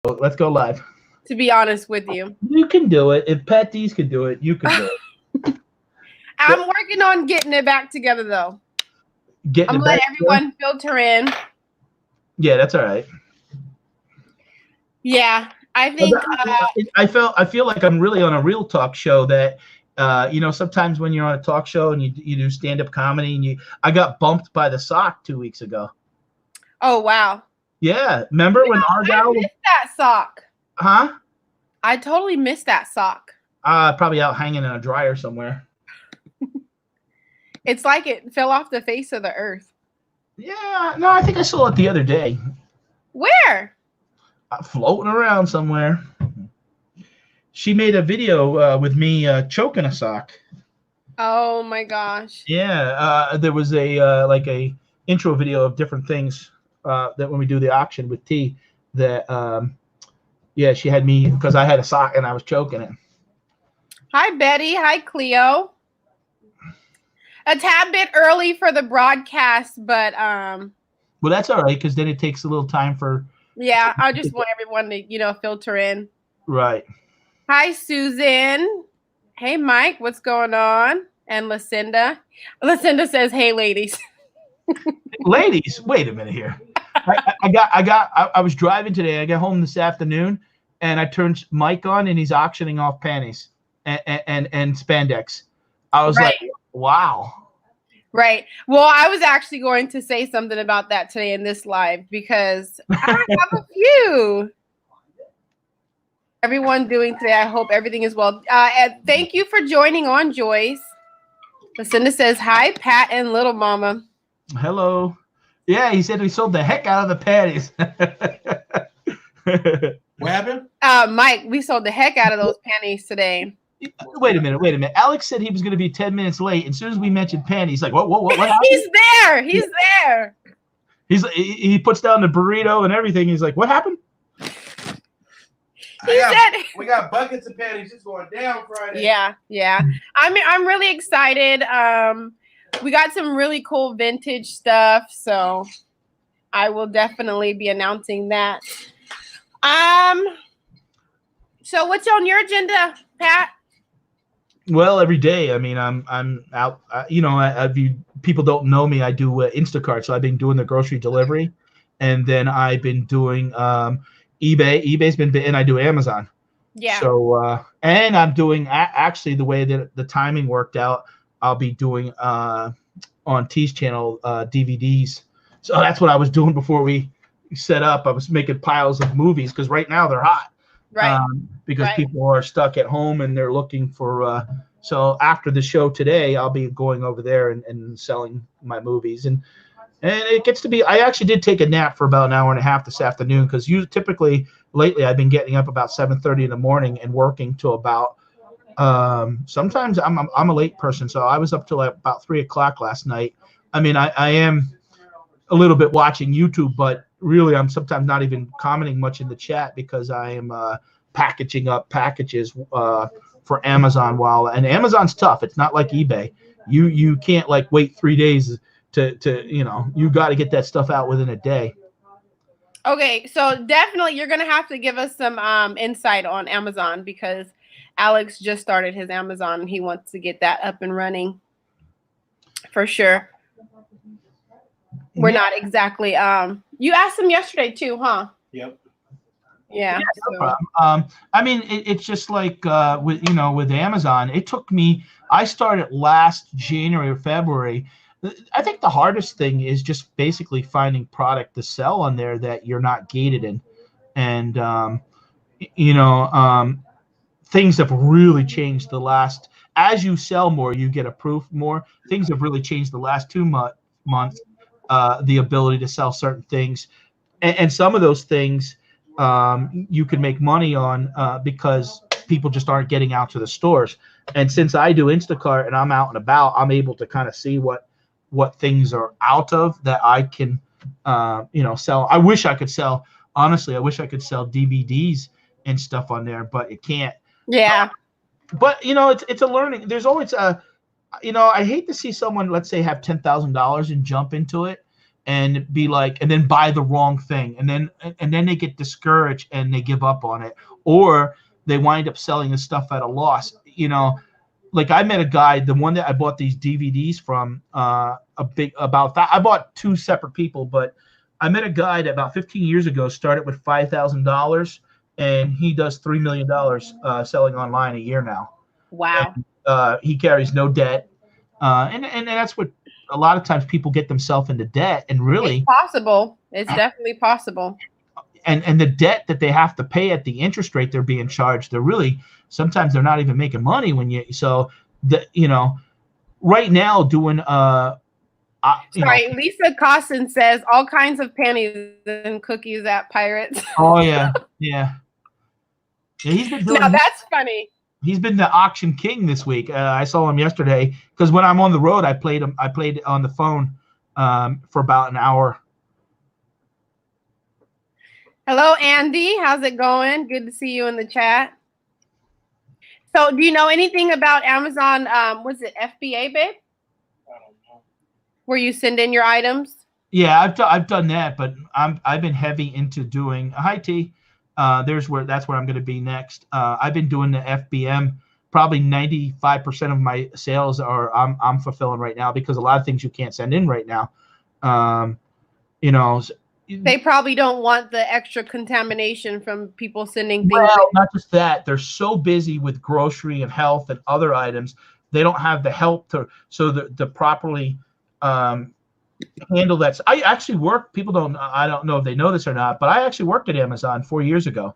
Let's go live. To be honest with you, You can do it. If Pat D's can do it, you can do it. I'm working on getting it back together though. Getting I'm it letting back everyone filter in. Yeah, that's all right. Yeah, I think. I feel like I'm really on a real talk show that. Sometimes when you're on a talk show and you do stand-up comedy and I got bumped by the sock 2 weeks ago. Oh wow. Yeah, remember when Argyle? I missed that sock. Huh? I totally missed that sock. Probably out hanging in a dryer somewhere. It's like it fell off the face of the earth. Yeah, no, I think I saw it the other day. Where? Floating around somewhere. She made a video with me choking a sock. Oh my gosh. Yeah, there was a intro video of different things that when we do the auction with T that she had me because I had a sock and I was choking it. Hi Betty. Hi Cleo. A tad bit early for the broadcast, but well, that's all right because then it takes a little time for. Yeah, I just want everyone to filter in. Right. Hi Susan. Hey Mike, what's going on? And Lucinda. Lucinda says, "Hey ladies." Ladies, wait a minute here. I was driving today. I got home this afternoon, and I turned Mike on, and he's auctioning off panties and spandex. I was like, wow. Right. Well, I was actually going to say something about that today in this live because I have a few. Everyone doing today. I hope everything is well. And thank you for joining on, Joyce. Lucinda says, hi, Pat and Little Mama. Hello. Yeah, he said we sold the heck out of the panties. What happened? Mike, we sold the heck out of those panties today. Wait a minute. Alex said he was going to be 10 minutes late. And as soon as we mentioned panties, like, what happened? He's there. He puts down the burrito and everything. He's like, what happened? We got buckets of panties just going down Friday. Yeah. I'm really excited. We got some really cool vintage stuff, so I will definitely be announcing that. So what's on your agenda, Pat? Well, every day. I mean, I'm out. People don't know me. I do Instacart, so I've been doing the grocery delivery, and then I've been doing eBay. eBay's been, and I do Amazon. Yeah. So and I'm doing actually the way that the timing worked out. I'll be doing on T's channel DVDs. So that's what I was doing before we set up. I was making piles of movies because right now they're hot. Right. Because people are stuck at home and they're looking for. So after the show today, I'll be going over there and selling my movies. And it gets to be. I actually did take a nap for about an hour and a half this afternoon because typically lately I've been getting up about 7:30 in the morning and working till about. Sometimes I'm a late person, so I was up till about 3:00 last night. I mean, I am a little bit watching YouTube, but really I'm sometimes not even commenting much in the chat because I am packaging up packages for Amazon. And Amazon's tough. It's not like eBay. You can't like wait 3 days to you got to get that stuff out within a day. Okay, so definitely you're gonna have to give us some insight on Amazon because Alex just started his Amazon and he wants to get that up and running for sure. We're not exactly you asked him yesterday too, huh? Yep. Yeah. No problem. I mean, it's just like with Amazon, it took me. I started last January or February. I think the hardest thing is just basically finding product to sell on there that you're not gated in, and things have really changed the last. As you sell more, you get approved more. Things have really changed the last 2 months. The ability to sell certain things, and some of those things you can make money on because people just aren't getting out to the stores. And since I do Instacart and I'm out and about, I'm able to kind of see what things are out of that I can sell. I wish I could sell. Honestly, I wish I could sell DVDs and stuff on there, but it can't. Yeah. But it's a learning. There's always I hate to see someone, let's say, have $10,000 and jump into it and be like, and then buy the wrong thing, and then they get discouraged and they give up on it, or they wind up selling the stuff at a loss. Like I met a guy, the one that I bought these DVDs from, I bought two separate people, but I met a guy that about 15 years ago started with $5,000, and he does $3 million selling online a year now. Wow. And, he carries no debt, and that's what a lot of times people get themselves into debt, and really it's possible. It's definitely possible. And the debt that they have to pay at the interest rate they're being charged, sometimes they're not even making money right now doing Lisa Costin says all kinds of panties and cookies at Pirates. Oh yeah, he's been doing. Now that's funny. He's been the auction king this week. I saw him yesterday because when I'm on the road, I played on the phone for about an hour. Hello, Andy. How's it going? Good to see you in the chat. So, do you know anything about Amazon? Was it FBA, babe? I don't know. Where you send in your items? Yeah, I've done that, but I've been heavy into doing. Hi, T. That's where I'm going to be next. I've been doing the FBM. Probably 95% of my sales I'm fulfilling right now because a lot of things you can't send in right now. They probably don't want the extra contamination from people sending things. Well, not just that. They're so busy with grocery and health and other items, they don't have the help to properly handle that. I actually worked. I don't know if they know this or not, but I actually worked at Amazon 4 years ago.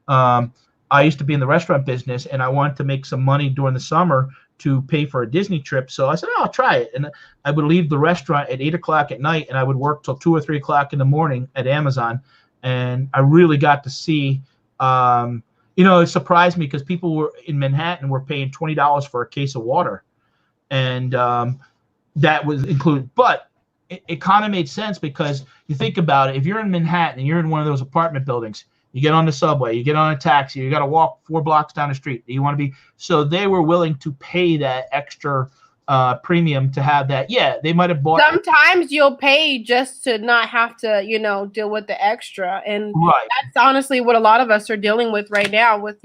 I used to be in the restaurant business, and I wanted to make some money during the summer to pay for a Disney trip. So I said, I'll try it. And I would leave the restaurant at 8 o'clock at night, and I would work till 2 or 3 o'clock in the morning at Amazon. And I really got to see, it surprised me because people were in Manhattan were paying $20 for a case of water. And that was included. But it kind of made sense because you think about it. If you're in Manhattan and you're in one of those apartment buildings, you get on the subway, you get on a taxi, you got to walk 4 blocks down the street. You want to be so they were willing to pay that extra premium to have that. Yeah, they might have bought. Sometimes you'll pay just to not have to, deal with the extra, and that's honestly what a lot of us are dealing with right now with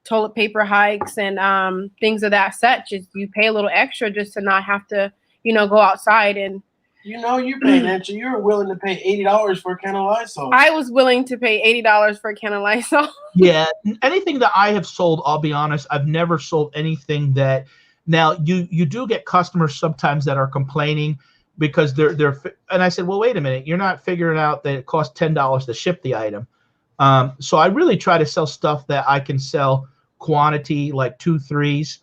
toilet paper hikes and things of that such. Is you pay a little extra just to not have to go outside and. You're paying extra. You're willing to pay $80 for a can of Lysol. I was willing to pay $80 for a can of Lysol. Yeah, anything that I have sold, I'll be honest, I've never sold anything that. Now you do get customers sometimes that are complaining because they're and I said, well, wait a minute, you're not figuring out that it costs $10 to ship the item. So I really try to sell stuff that I can sell quantity like 2, 3s.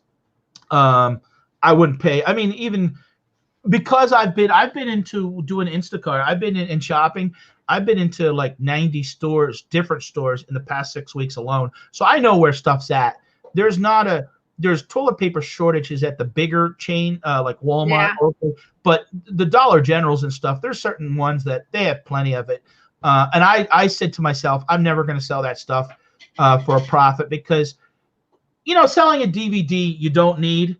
I wouldn't pay. I mean, even. Because I've been into doing Instacart. I've been in shopping. I've been into like 90 stores, different stores in the past 6 weeks alone. So I know where stuff's at. There's toilet paper shortages at the bigger chain, like Walmart, but the Dollar Generals and stuff, there's certain ones that they have plenty of it. And I said to myself, I'm never going to sell that stuff for a profit because, selling a DVD you don't need.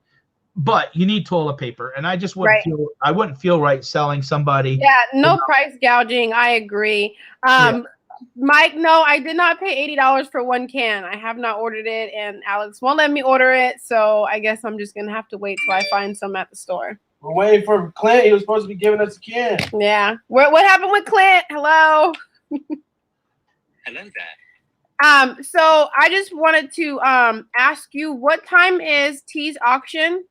But you need toilet paper, and I just wouldn't feel right selling somebody. Yeah, no price gouging. I agree. Mike, no, I did not pay $80 for one can. I have not ordered it, and Alex won't let me order it. So I guess I'm just gonna have to wait till I find some at the store. We're waiting for Clint. He was supposed to be giving us a can. Yeah. What happened with Clint? Hello. Hello there. So I just wanted to ask you, what time is T's auction?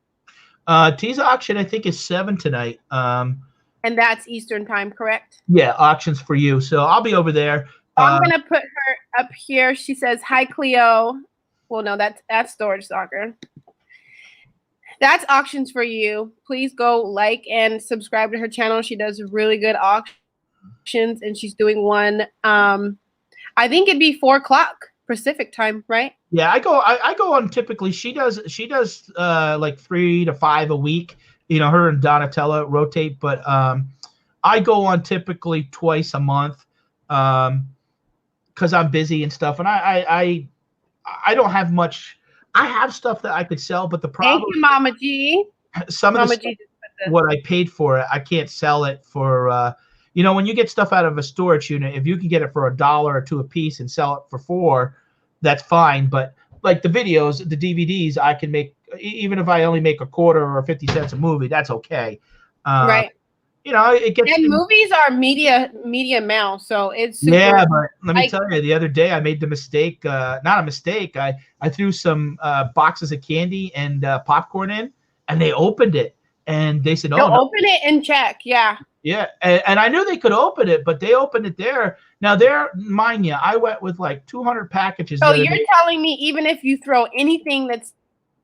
T's auction, I think, is 7 tonight. And that's Eastern time, correct? Yeah, auctions for you. So I'll be over there. I'm gonna put her up here. She says, "Hi, Cleo." Well, no, that's Storage Stalker. That's auctions for you. Please go like and subscribe to her channel. She does really good auctions, and she's doing one. I think it'd be 4 o'clock Pacific time, right? Yeah, I go on typically. She does like 3 to 5 a week. Her and Donatella rotate, but I go on typically twice a month because I'm busy and stuff, and I don't have much. I have stuff that I could sell, but the problem. Thank you, Mama G. Some of the stuff, what I paid for it, I can't sell it for. You know, when you get stuff out of a storage unit, if you can get it for $1 or $2 a piece and sell it for $4, that's fine. But like the videos, the DVDs, I can make, even if I only make a quarter or 50 cents a movie, that's okay. Right. You know, it gets. And movies are media mail, so it's super. Yeah, but let me tell you, the other day I made the mistake. Not a mistake. I threw some boxes of candy and popcorn in, and they opened it, and they said, "Oh, no, no." Open it and check." Yeah. Yeah, and I knew they could open it, but they opened it there. Now, mind you, I went with like 200 packages. So you're telling me even if you throw anything that's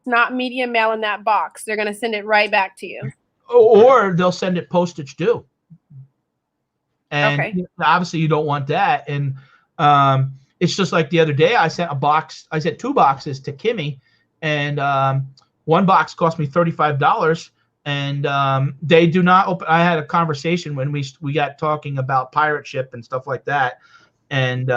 not media mail in that box, they're going to send it right back to you? Or they'll send it postage due. And okay. Obviously you don't want that. And it's just like the other day I sent 2 boxes to Kimmy, and one box cost me $35, and they do not open. I had a conversation when we got talking about pirate ship and stuff like that. And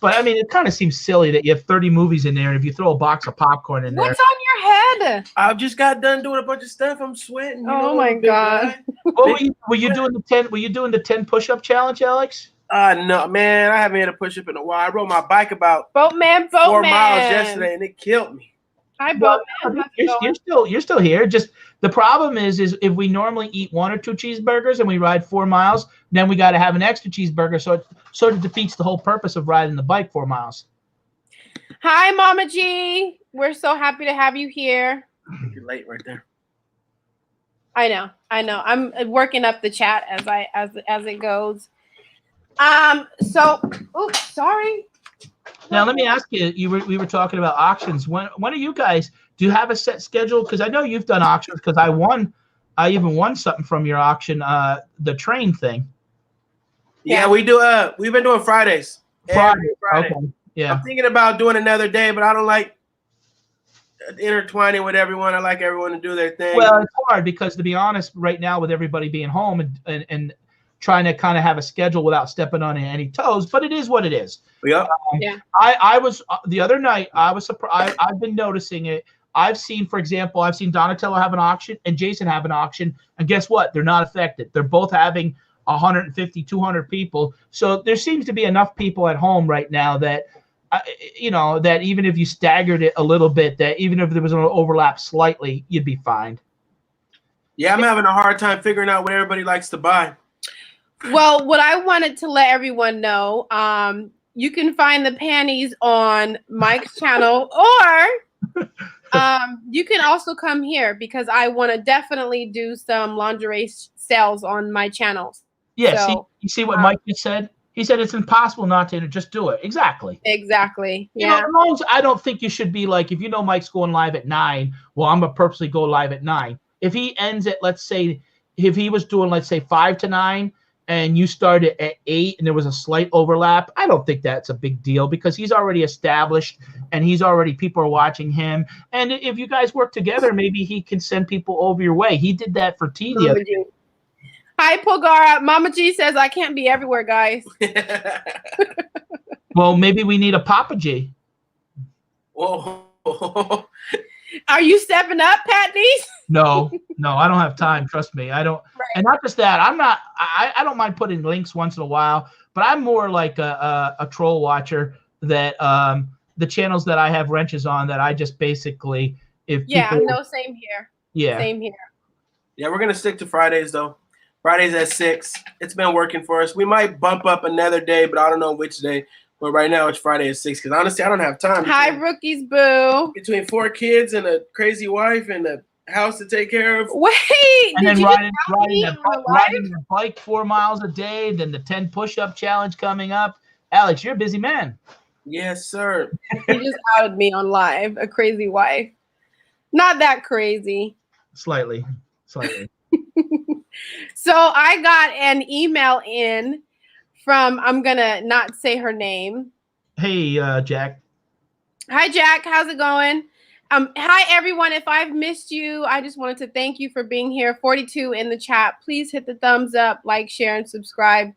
but I mean, it kind of seems silly that you have 30 movies in there, and if you throw a box of popcorn in there. What's on your head? I've just got done doing a bunch of stuff. I'm sweating. Oh my God. What were you doing the 10? Were you doing the 10 push-up challenge, Alex? No, man. I haven't had a push-up in a while. I rode my bike about Boatman. 4 miles yesterday, and it killed me. Hi, Boatman. You're still here. Just the problem is if we normally eat 1 or 2 cheeseburgers and we ride 4 miles, then we got to have an extra cheeseburger. So it sort of defeats the whole purpose of riding the bike 4 miles. Hi, Mama G. We're so happy to have you here. You're late right there. I know. I'm working up the chat as it goes. So, oops, sorry. Now let me ask you. We were talking about auctions. When are you guys? Do you have a set schedule? Because I know you've done auctions. Because I even won something from your auction. The train thing. Yeah, we do. We've been doing Fridays. Friday. Friday. Okay. Yeah. I'm thinking about doing another day, but I don't like intertwining with everyone. I like everyone to do their thing. Well, it's hard because, to be honest, right now with everybody being home and trying to kind of have a schedule without stepping on any toes, but it is what it is. Yeah. I was the other night. I was surprised. I've been noticing it. I've seen Donatello have an auction and Jason have an auction, and guess what? They're not affected. They're both having 150, 200 people. So there seems to be enough people at home right now that. That even if you staggered it a little bit, that even if there was an overlap slightly, you'd be fine. Yeah, I'm having a hard time figuring out what everybody likes to buy. Well, what I wanted to let everyone know, you can find the panties on Mike's channel, or you can also come here because I want to definitely do some lingerie sales on my channels. Yeah, so, you see what Mike just said? He said it's impossible not to just do it. Exactly. Exactly. Yeah. As long as I don't think you should be like, if you know Mike's going live at 9, well, I'm going to purposely go live at 9. If he ends at, let's say, if he was doing, let's say, 5 to 9, and you started at 8 and there was a slight overlap, I don't think that's a big deal because he's already established and people are watching him. And if you guys work together, maybe he can send people over your way. He did that for T the other day. Hi, Pulgara. Mama G says I can't be everywhere, guys. Well, maybe we need a Papa G. Whoa. Are you stepping up, Patney? No, I don't have time. Trust me. I don't. Right. And not just that. I don't mind putting links once in a while, but I'm more like a troll watcher that the channels that I have wrenches on that I just basically, same here. Yeah. Same here. Yeah, we're going to stick to Fridays, though. Fridays at 6. It's been working for us. We might bump up another day, but I don't know which day. But right now it's Friday at 6 because honestly, I don't have time. Hi, rookies, boo. Between 4 kids and a crazy wife and a house to take care of. Wait, and then riding the bike 4 miles a day, then the 10 push-up challenge coming up. Alex, you're a busy man. Yes, sir. You just outed me on live, a crazy wife. Not that crazy. Slightly. So I got an email in from, I'm going to not say her name. Hey, Jack. Hi, Jack. How's it going? Hi, everyone. If I've missed you, I just wanted to thank you for being here. 42 in the chat. Please hit the thumbs up, like, share, and subscribe.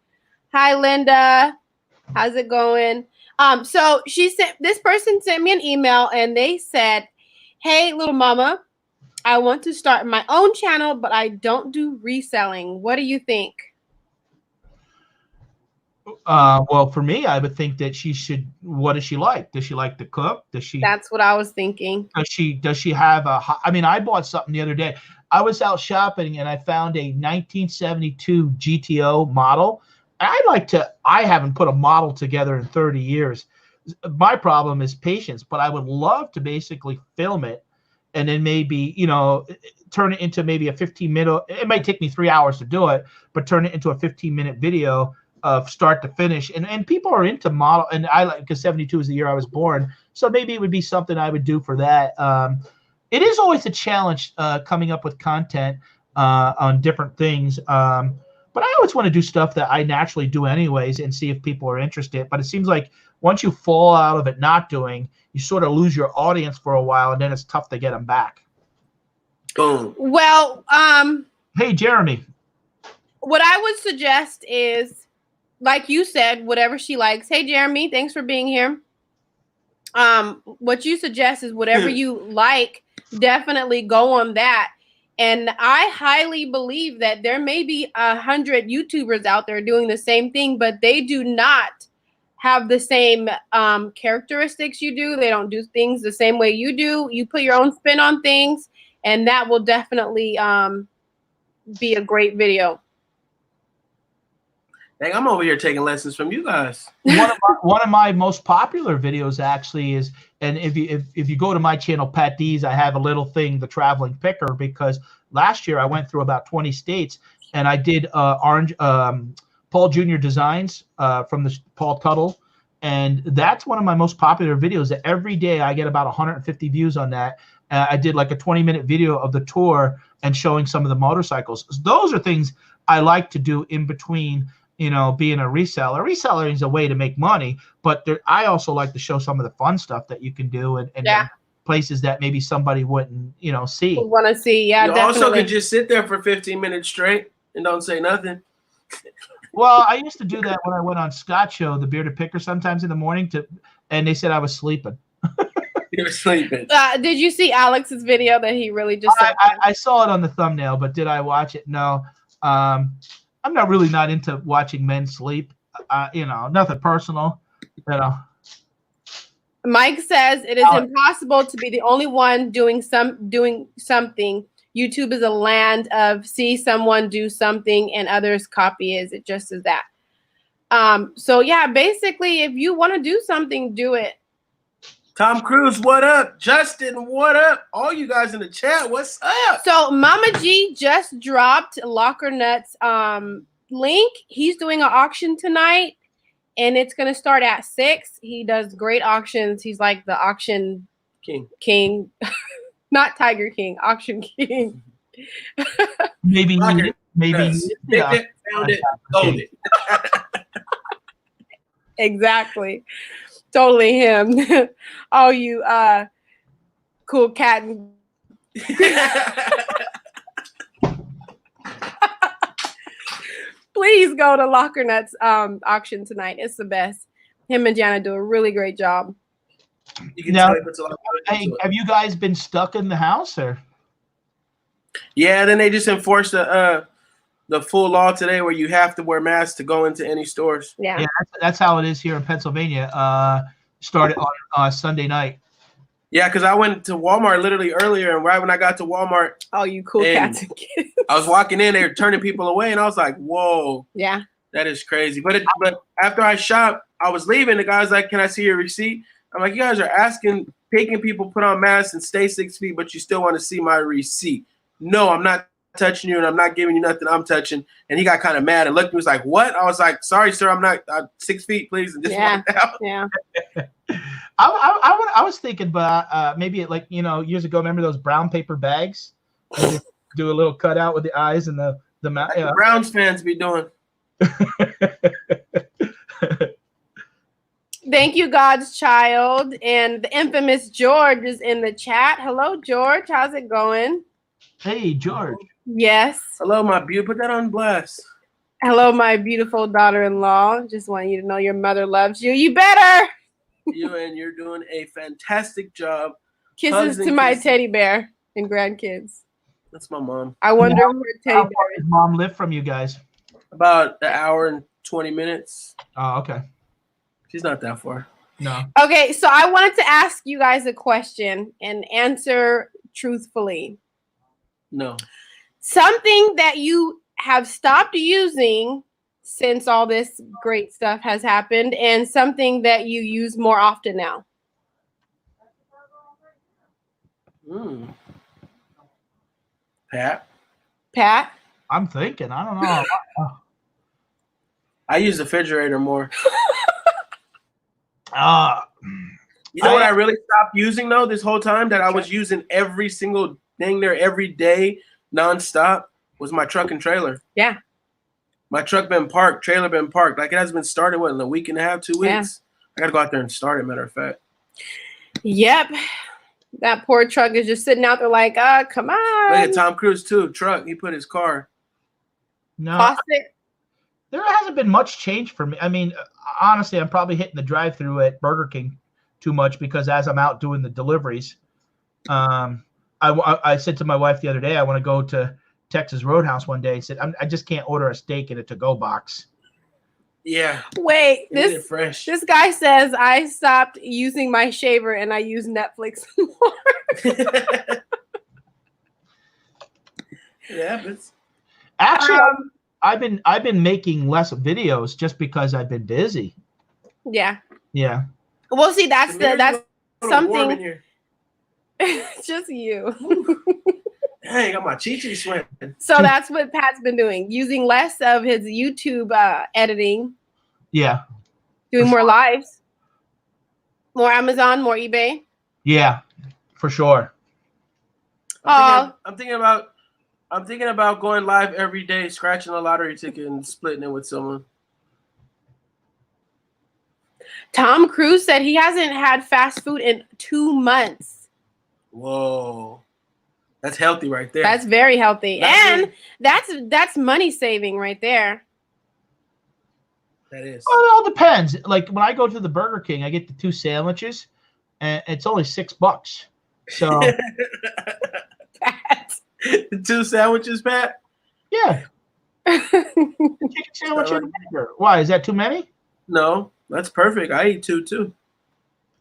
Hi, Linda. How's it going? So this person sent me an email, and they said, hey, little mama, I want to start my own channel, but I don't do reselling. What do you think? Well, for me, I would think that she should. What does she like? Does she like to cook? That's what I was thinking. Does she have a? I mean, I bought something the other day. I was out shopping and I found a 1972 GTO model. I haven't put a model together in 30 years. My problem is patience, but I would love to basically film it and then maybe, turn it into maybe a 15-minute. It might take me 3 hours to do it, but turn it into a 15-minute video of start to finish. And people are into model, and I like, because 72 is the year I was born. So maybe it would be something I would do for that. It is always a challenge coming up with content on different things. But I always want to do stuff that I naturally do anyways and see if people are interested. But it seems like once you fall out of it not doing, you sort of lose your audience for a while, and then it's tough to get them back. Boom. Well, hey, Jeremy. What I would suggest is, like you said, whatever she likes. Hey, Jeremy, thanks for being here. What you suggest is whatever you like, definitely go on that. And I highly believe that there may be 100 YouTubers out there doing the same thing, but they do not have the same characteristics you do. They don't do things the same way you do. You put your own spin on things, and that will definitely be a great video. Dang, I'm over here taking lessons from you guys. One of my most popular videos actually is, and if you go to my channel, Pat D's, I have a little thing, the traveling picker, because last year I went through about 20 states and I did Paul Jr. designs from the Paul Tuttle, and that's one of my most popular videos. That every day I get about 150 views on that. I did like a 20-minute video of the tour and showing some of the motorcycles. Those are things I like to do in between. Being a reseller. Reseller is a way to make money, but I also like to show some of the fun stuff that you can do and places that maybe somebody wouldn't, see. Want to see, yeah. You definitely. also could just sit there for 15 minutes straight and don't say nothing. Well, I used to do that when I went on Scott's show, the Bearded Picker, sometimes in the morning, and they said I was sleeping. You were sleeping. Did you see Alex's video that he really just? I saw it on the thumbnail, but did I watch it? No. I'm not into watching men sleep. Nothing personal. Mike says it is impossible to be the only one doing something. YouTube is a land of see someone do something and others copy it. It just is that. So yeah, basically, if you want to do something, do it. Tom Cruise, what up? Justin, what up? All you guys in the chat, what's up? So Mama G just dropped Locker Nuts link. He's doing an auction tonight, and it's going to start at 6. He does great auctions. He's like the auction king. Not Tiger King, auction king. maybe. Found it, sold it. Exactly. Totally him. Oh, you cool cat. Please go to Locker Nuts auction tonight. It's the best. Him and Jana do a really great job. Have you guys been stuck in the house or? Yeah, then they just enforced the full law today where you have to wear masks to go into any stores. Yeah, that's how it is here in Pennsylvania. Started on Sunday night. Yeah, because I went to Walmart literally earlier, and right when I got to Walmart, you cool cats and kids. I was walking in, they were turning people away, and I was like, "Whoa, yeah, that is crazy." But after I shopped, I was leaving. The guy's like, "Can I see your receipt?" I'm like, "You guys are making people put on masks and stay 6 feet, but you still want to see my receipt?" No, I'm not touching you, and I'm not giving you nothing I'm touching. And he got kind of mad and looked at me, was like, "What?" I was like, "Sorry, sir, I'm not 6 feet, please." And just walked out. Yeah. I was thinking, but maybe years ago, remember those brown paper bags? Do a little cutout with the eyes and the mouth. Yeah. Browns fans be doing. Thank you, God's child. And the infamous George is in the chat. Hello, George. How's it going? Hey, George. Yes. Hello, my beauty. Put that on blast. Hello, my beautiful daughter-in-law. Just want you to know your mother loves you. You better. You're doing a fantastic job. Kisses to my teddy bear and grandkids. That's my mom. I wonder where teddy bear is. Mom live from you guys? About an hour and 20 minutes. Oh, okay. She's not that far. No. Okay, so I wanted to ask you guys a question and answer truthfully. No. Something that you have stopped using since all this great stuff has happened, and something that you use more often now. Pat? I'm thinking. I don't know. I use the refrigerator more. You know what I really stopped using though this whole time that I was using every single thing there every day nonstop was my truck and trailer. Yeah. My truck been parked, trailer been parked. Like it hasn't been started in a week and a half, 2 weeks. Yeah. I gotta go out there and start it, matter of fact. Yep. That poor truck is just sitting out there like, come on. Look at Tom Cruise too. Truck. He put his car. No. There hasn't been much change for me. I mean, honestly, I'm probably hitting the drive-through at Burger King too much because as I'm out doing the deliveries, I said to my wife the other day, I want to go to Texas Roadhouse one day. I said, I just can't order a steak in a to-go box. Yeah. Wait, this guy says I stopped using my shaver and I use Netflix more. It happens. Actually, I've been making less videos just because I've been busy. Yeah. Yeah. Well, see, that's something. Just you. Hey, I got my chi-chi sweating. So that's what Pat's been doing, using less of his YouTube editing. Yeah. Doing more lives. More Amazon, more eBay. Yeah, for sure. I'm thinking about going live every day, scratching a lottery ticket and splitting it with someone. Tom Cruise said he hasn't had fast food in 2 months. Whoa. That's healthy right there. That's very healthy. That's money saving right there. That is. Well, it all depends. Like when I go to the Burger King, I get the 2 sandwiches and it's only $6. So Pat. 2 sandwiches, Pat? Yeah. Chicken sandwich and a burger. Why? Is that too many? No, that's perfect. I eat 2 too.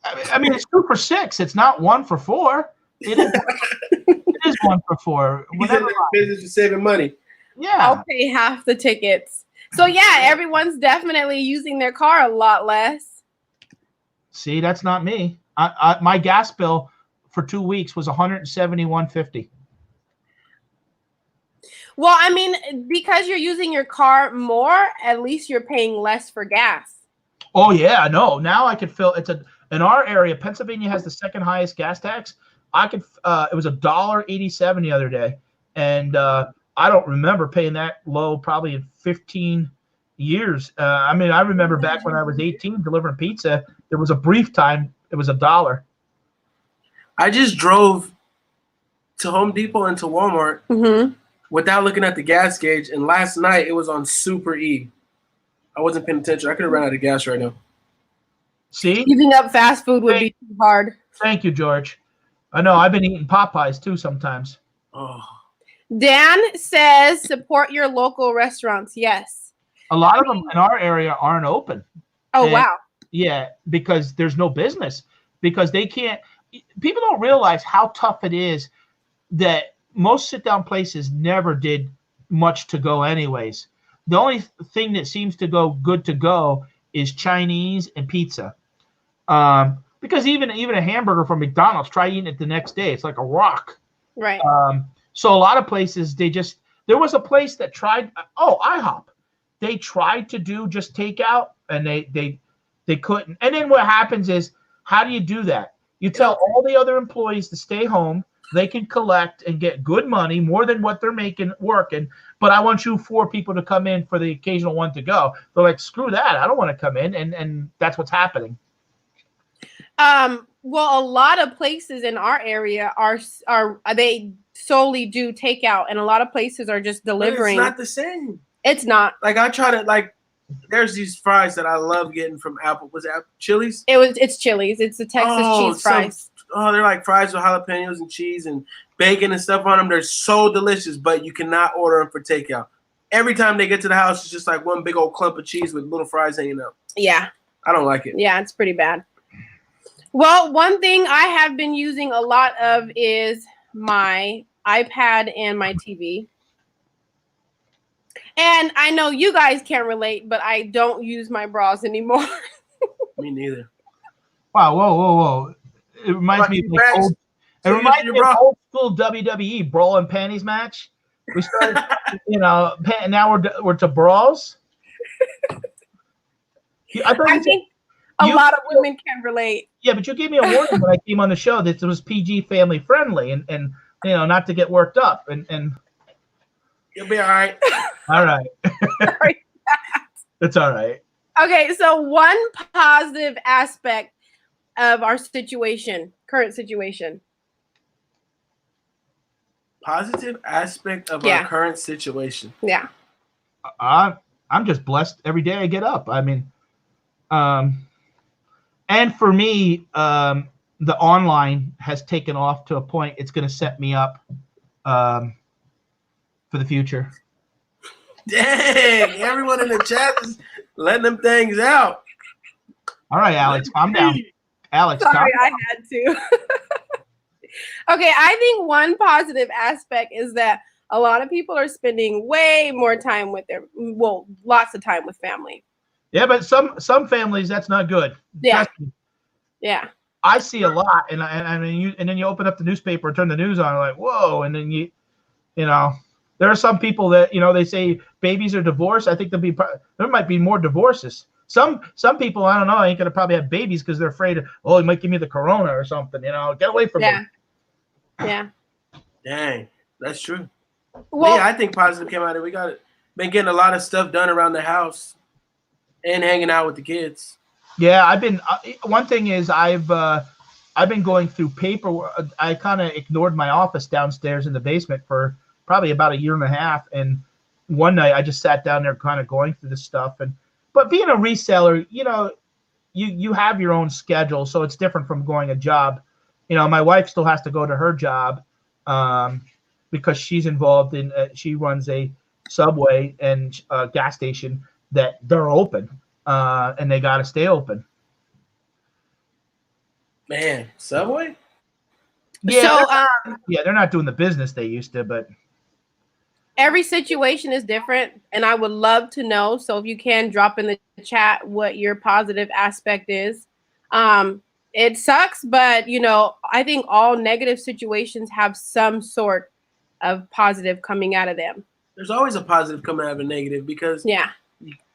I mean, it's 2 for $6. It's not 1 for $4. It is 1 for $4. He's in the business of saving money. Yeah. I'll pay half the tickets. So yeah, everyone's definitely using their car a lot less. See, that's not me. My gas bill for 2 weeks was $171.50. Well, I mean, because you're using your car more, at least you're paying less for gas. Oh yeah, no. Now I could fill. In our area, Pennsylvania has the second highest gas tax. It was $1.87 the other day, and I don't remember paying that low probably in 15 years. I mean, I remember back when I was 18 delivering pizza. There was a brief time it was $1. I just drove to Home Depot and to Walmart without looking at the gas gauge, and last night it was on Super E. I wasn't paying attention. I could have run out of gas right now. See? Giving up fast food would be too hard. Thank you, George. I know. I've been eating Popeyes too sometimes. Oh. Dan says support your local restaurants. Yes. A lot of them in our area aren't open. Oh, wow. Yeah, because there's no business. Because they can't – people don't realize how tough it is that most sit-down places never did much to go anyways. The only thing that seems to go good to go is Chinese and pizza. Because even a hamburger from McDonald's, try eating it the next day. It's like a rock. Right. So a lot of places, there was a place that tried, IHOP. They tried to do just takeout, and they couldn't. And then what happens is, how do you do that? You tell all the other employees to stay home. They can collect and get good money, more than what they're making working. But I want you 4 people to come in for the occasional one to go. They're like, screw that. I don't want to come in. And that's what's happening. Well, a lot of places in our area are they solely do takeout, and a lot of places are just delivering. But it's not the same. It's not. Like I try to there's these fries that I love getting from Chili's? It's Chili's. It's the Texas cheese fries. They're like fries with jalapenos and cheese and bacon and stuff on them. They're so delicious, but you cannot order them for takeout. every time they get to the house, it's just like one big old clump of cheese with little fries hanging out. Yeah. I don't like it. Yeah, it's pretty bad. Well, one thing I have been using a lot of is my iPad and my TV. And I know you guys can't relate, but I don't use my bras anymore. Me neither. Wow, whoa. It reminds me of like old, So it reminds me of bra? old school WWE brawl and panties match. We started, now we're to brawls. I think a lot of women can relate. Yeah, but you gave me a warning when I came on the show that it was PG family friendly and not to get worked up and You'll be all right. All right. It's all right. Okay, so one positive aspect of our current situation. Positive aspect of our current situation. Yeah. I'm just blessed every day I get up. I mean, and for me, the online has taken off to a point it's going to set me up for the future. Dang, everyone in the chat is letting them things out. All right, Alex, calm down. Alex, sorry, I had to. Okay, I think one positive aspect is that a lot of people are spending way more time with lots of time with family. Yeah, but some families that's not good. Yeah. Yeah. I see a lot, and then you open up the newspaper and turn the news on, like whoa, and then you know. There are some people that they say babies are divorced. I think there might be more divorces. Some people, I don't know, ain't gonna probably have babies because they're afraid of, he might give me the corona or something. Get away from me. Yeah. Dang, that's true. Well, I think positive came out of it. We been getting a lot of stuff done around the house and hanging out with the kids. Yeah, I've been. One thing is I've been going through paperwork. I kind of ignored my office downstairs in the basement for probably about a year and a half, and one night I just sat down there kind of going through this stuff. But being a reseller, you have your own schedule, so it's different from going a job. My wife still has to go to her job because she's involved in she runs a Subway and gas station that they're open and they got to stay open. Man, Subway? Yeah, they're not doing the business they used to, but every situation is different, and I would love to know. So if you can drop in the chat what your positive aspect is. It sucks, but I think all negative situations have some sort of positive coming out of them. There's always a positive coming out of a negative because you're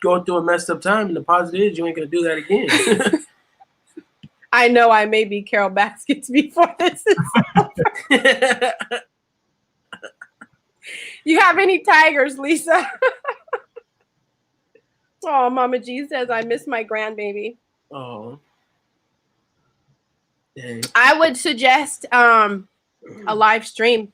going through a messed up time, and the positive is you ain't gonna do that again. I know I may be Carol Baskets before this is over. You have any tigers, Lisa? Oh, Mama G says I miss my grandbaby. Oh. Dang. I would suggest a live stream.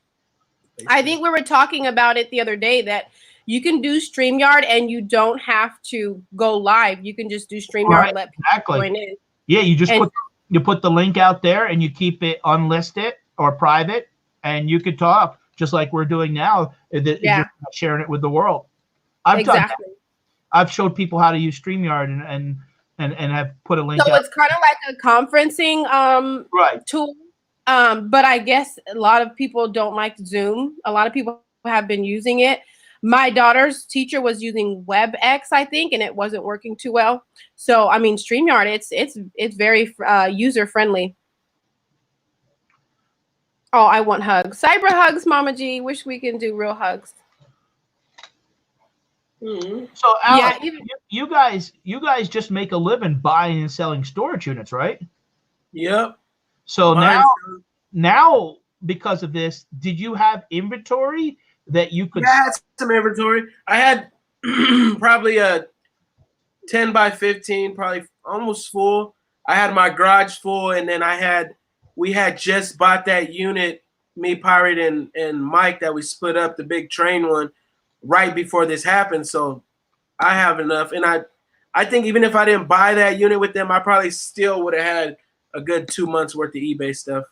I think we were talking about it the other day that you can do StreamYard and you don't have to go live. You can just do StreamYard. Right, let people join in. Yeah, you just put the link out there and you keep it unlisted or private, and you could talk just like we're doing now. You're not sharing it with the world. I've done that. I've showed people how to use StreamYard and have put a link out. So it's kind of like a conferencing tool. But I guess a lot of people don't like Zoom. A lot of people have been using it. My daughter's teacher was using WebEx, I think, and it wasn't working too well. So I mean, StreamYard, it's very user friendly. Oh, I want hugs. Cyber hugs, Mama G. Wish we can do real hugs. Mm-hmm. So, Alex, you guys just make a living buying and selling storage units, right? Yep. So now, because of this, did you have inventory that you could? Yeah, I had some inventory. I had probably a 10 by 15, probably almost full. I had my garage full, and then we had just bought that unit, me, Pirate, and Mike, that we split up, the big train one, right before this happened. So I have enough. And I think even if I didn't buy that unit with them, I probably still would have had a good 2 months worth of eBay stuff.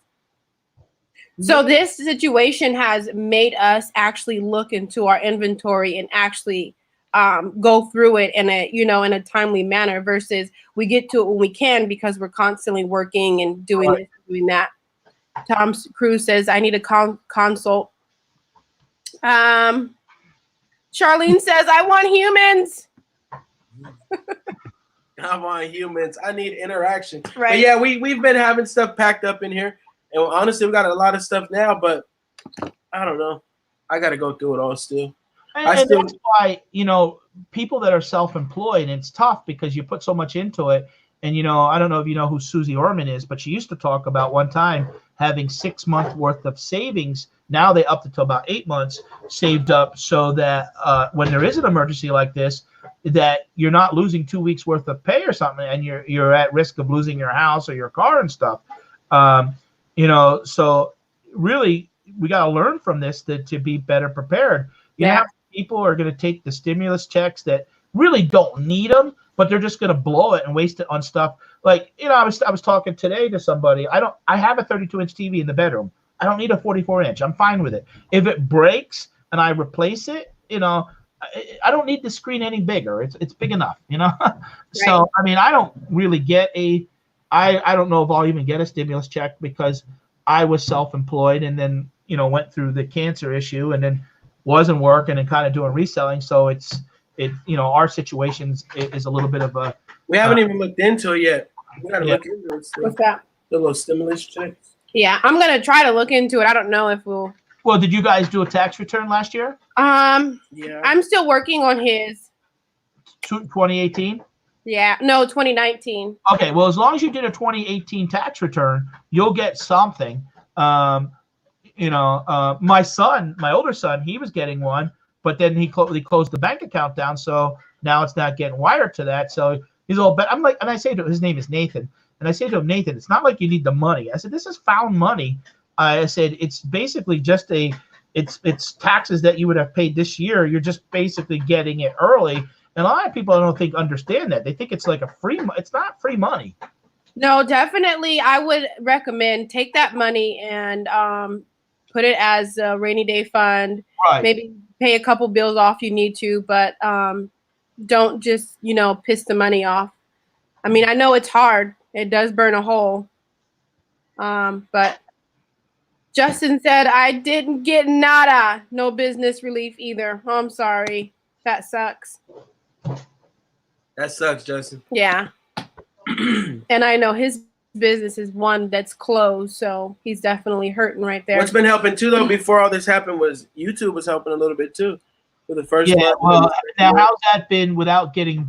So this situation has made us actually look into our inventory and actually go through it in a timely manner versus we get to it when we can because we're constantly working and doing this, doing that. Tom Cruise says, I need a consult. Charlene says, I want humans. I want humans. I need interaction. Right. But yeah, we've been having stuff packed up in here. And honestly, we got a lot of stuff now, but I don't know. I got to go through it all still. And that's why, people that are self-employed, and it's tough because you put so much into it. And, I don't know if you know who Susie Orman is, but she used to talk about one time having 6 months worth of savings. Now they upped it to about 8 months saved up so that when there is an emergency like this, that you're not losing 2 weeks worth of pay or something, and you're at risk of losing your house or your car and stuff. So really we got to learn from this to be better prepared. People are going to take the stimulus checks that really don't need them, but they're just going to blow it and waste it on stuff. Like, I was talking today to somebody. I have a 32-inch TV in the bedroom. I don't need a 44-inch. I'm fine with it. If it breaks and I replace it, I don't need the screen any bigger. It's big enough, Right. So, I don't really get I don't know if I'll even get a stimulus check because I was self-employed and then, went through the cancer issue and then wasn't working and kind of doing reselling. So our situation is a little bit of a. We haven't even looked into it yet. We got to look into it still. What's that? The little stimulus checks. Yeah, I'm going to try to look into it. I don't know if we'll. Well, did you guys do a tax return last year? Yeah. I'm still working on his. 2018? Yeah, no, 2019. Okay, well, as long as you did a 2018 tax return, you'll get something. My older son, he was getting one, but then he closed the bank account down, so now it's not getting wired to that. So he's all, but I'm like, and I say to him, his name is Nathan, and I say to him, Nathan, it's not like you need the money. I said, this is found money. I said, it's basically just it's taxes that you would have paid this year. You're just basically getting it early. And a lot of people I don't think understand that. They think it's like it's not free money. No, definitely. I would recommend take that money and put it as a rainy day fund. Right. Maybe pay a couple bills off you need to, but don't just, piss the money off. I mean, I know it's hard. It does burn a hole. But Justin said, I didn't get nada. No business relief either. Oh, I'm sorry. That sucks. That sucks, Justin. Yeah. And I know his business is one that's closed, so he's definitely hurting right there. What's been helping too, though, before all this happened was YouTube was helping a little bit too. For the first month. Well, now how's that been without getting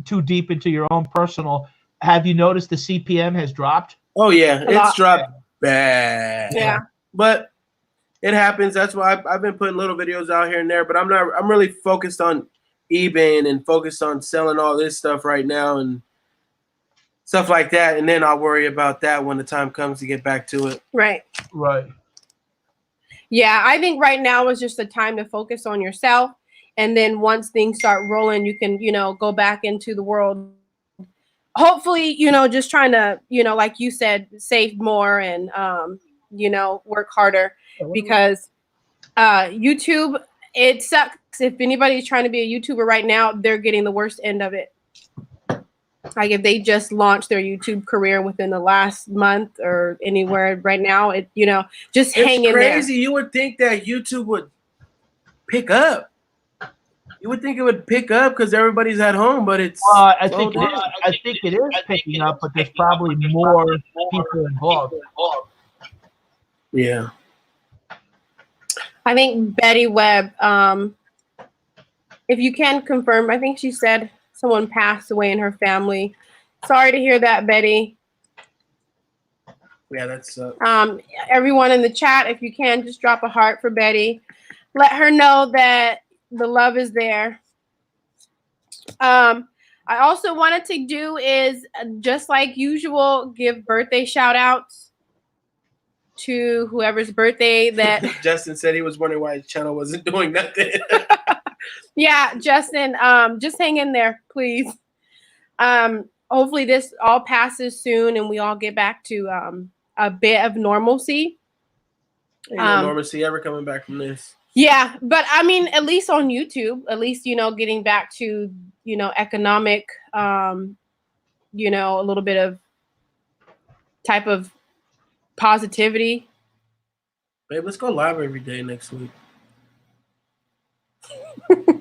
too deep into your own personal? Have you noticed the CPM has dropped? Oh yeah, it's dropped bad. Yeah. But it happens. That's why I've been putting little videos out here and there, but I'm really focused on eBay and focused on selling all this stuff right now and stuff like that. And then I'll worry about that when the time comes to get back to it. Right. Right. Yeah, I think right now is just the time to focus on yourself. And then once things start rolling, you can, go back into the world. Hopefully, just trying to, like you said, save more and, work harder because YouTube, it sucks. If anybody's trying to be a YouTuber right now, they're getting the worst end of it. Like if they just launched their YouTube career within the last month or anywhere right now, just hang in there. It's crazy. You would think that YouTube would pick up. You would think it would pick up because everybody's at home, but it's. I think it is picking up, but there's probably more people involved. Yeah. I think Betty Webb, if you can confirm, I think she said someone passed away in her family. Sorry to hear that, Betty. Yeah, that's. Everyone in the chat, if you can, just drop a heart for Betty. Let her know that the love is there. I also wanted to do is, just like usual, give birthday shout outs to whoever's birthday that Justin said he was wondering why his channel wasn't doing nothing. Yeah, Justin, just hang in there, please. Hopefully this all passes soon and we all get back to a bit of normalcy. Ain't no normalcy ever coming back from this. Yeah, but I mean, at least on YouTube, at least, you know, getting back to, you know, economic, you know, a little bit of type of positivity. Babe, let's go live every day next week.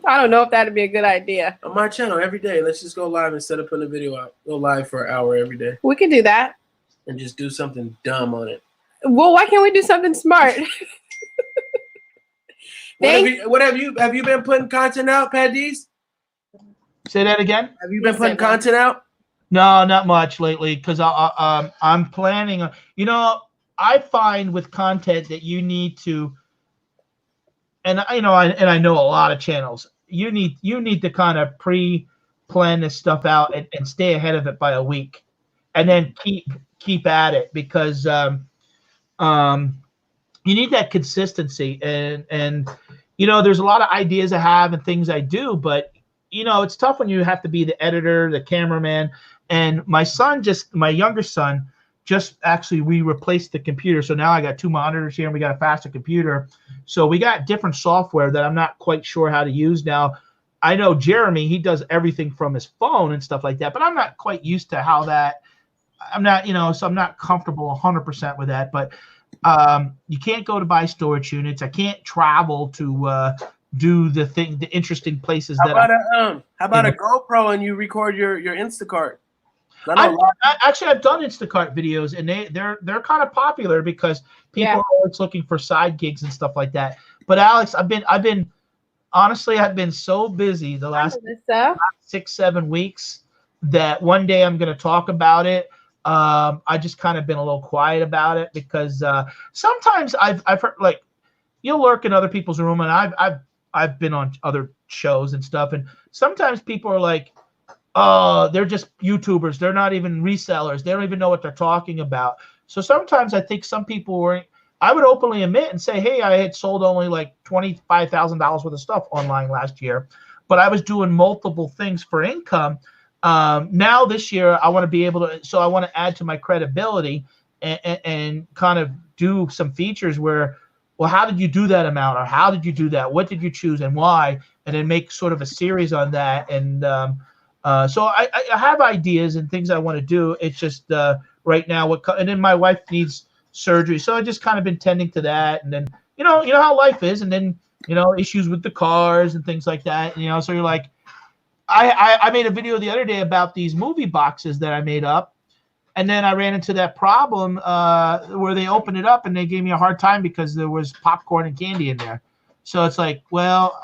I don't know if that'd be a good idea. On my channel every day. Let's just go live instead of putting a video out. Go live for an hour every day. We could do that. And just do something dumb on it. Well, why can't we do something smart? What have you been putting content out, Paddies? Say that again. Have you been putting content out? No, not much lately, because I'm planning on, you know, I find with content that you need to, and you know, I know a lot of channels. You need to kind of pre-plan this stuff out and stay ahead of it by a week, and then keep at it, because you need that consistency, and you know, there's a lot of ideas I have and things I do, but you know, it's tough when you have to be the editor, the cameraman. And my younger son just actually, we replaced the computer. So now I got 2 monitors here and we got a faster computer. So we got different software that I'm not quite sure how to use now. I know Jeremy, he does everything from his phone and stuff like that, but I'm not quite used to how that, I'm not, you know, so I'm not comfortable 100% with that. But you can't go to buy storage units. I can't travel to do the interesting places. How about a GoPro and you record your Instacart? I've done Instacart videos, and they're kind of popular because people are always looking for side gigs and stuff like that. But Alex, I've been honestly, I've been so busy the last 6-7 weeks that one day I'm going to talk about it. I just kind of been a little quiet about it because sometimes I've heard, like, you'll lurk in other people's room, and I've been on other shows and stuff, and sometimes people are like, oh, they're just YouTubers. They're not even resellers. They don't even know what they're talking about. So sometimes I think some people I would openly admit and say, hey, I had sold only like $25,000 worth of stuff online last year, but I was doing multiple things for income. Now this year, I want to be able to, so I want to add to my credibility and kind of do some features where, well, how did you do that amount? Or how did you do that? What did you choose and why? And then make sort of a series on that. And so I have ideas and things I want to do. It's just right now, and then my wife needs surgery. So I just kind of been tending to that. And then, you know how life is. And then, you know, issues with the cars and things like that. You know, so you're like, I made a video the other day about these movie boxes that I made up. And then I ran into that problem where they opened it up and they gave me a hard time because there was popcorn and candy in there. So it's like, well,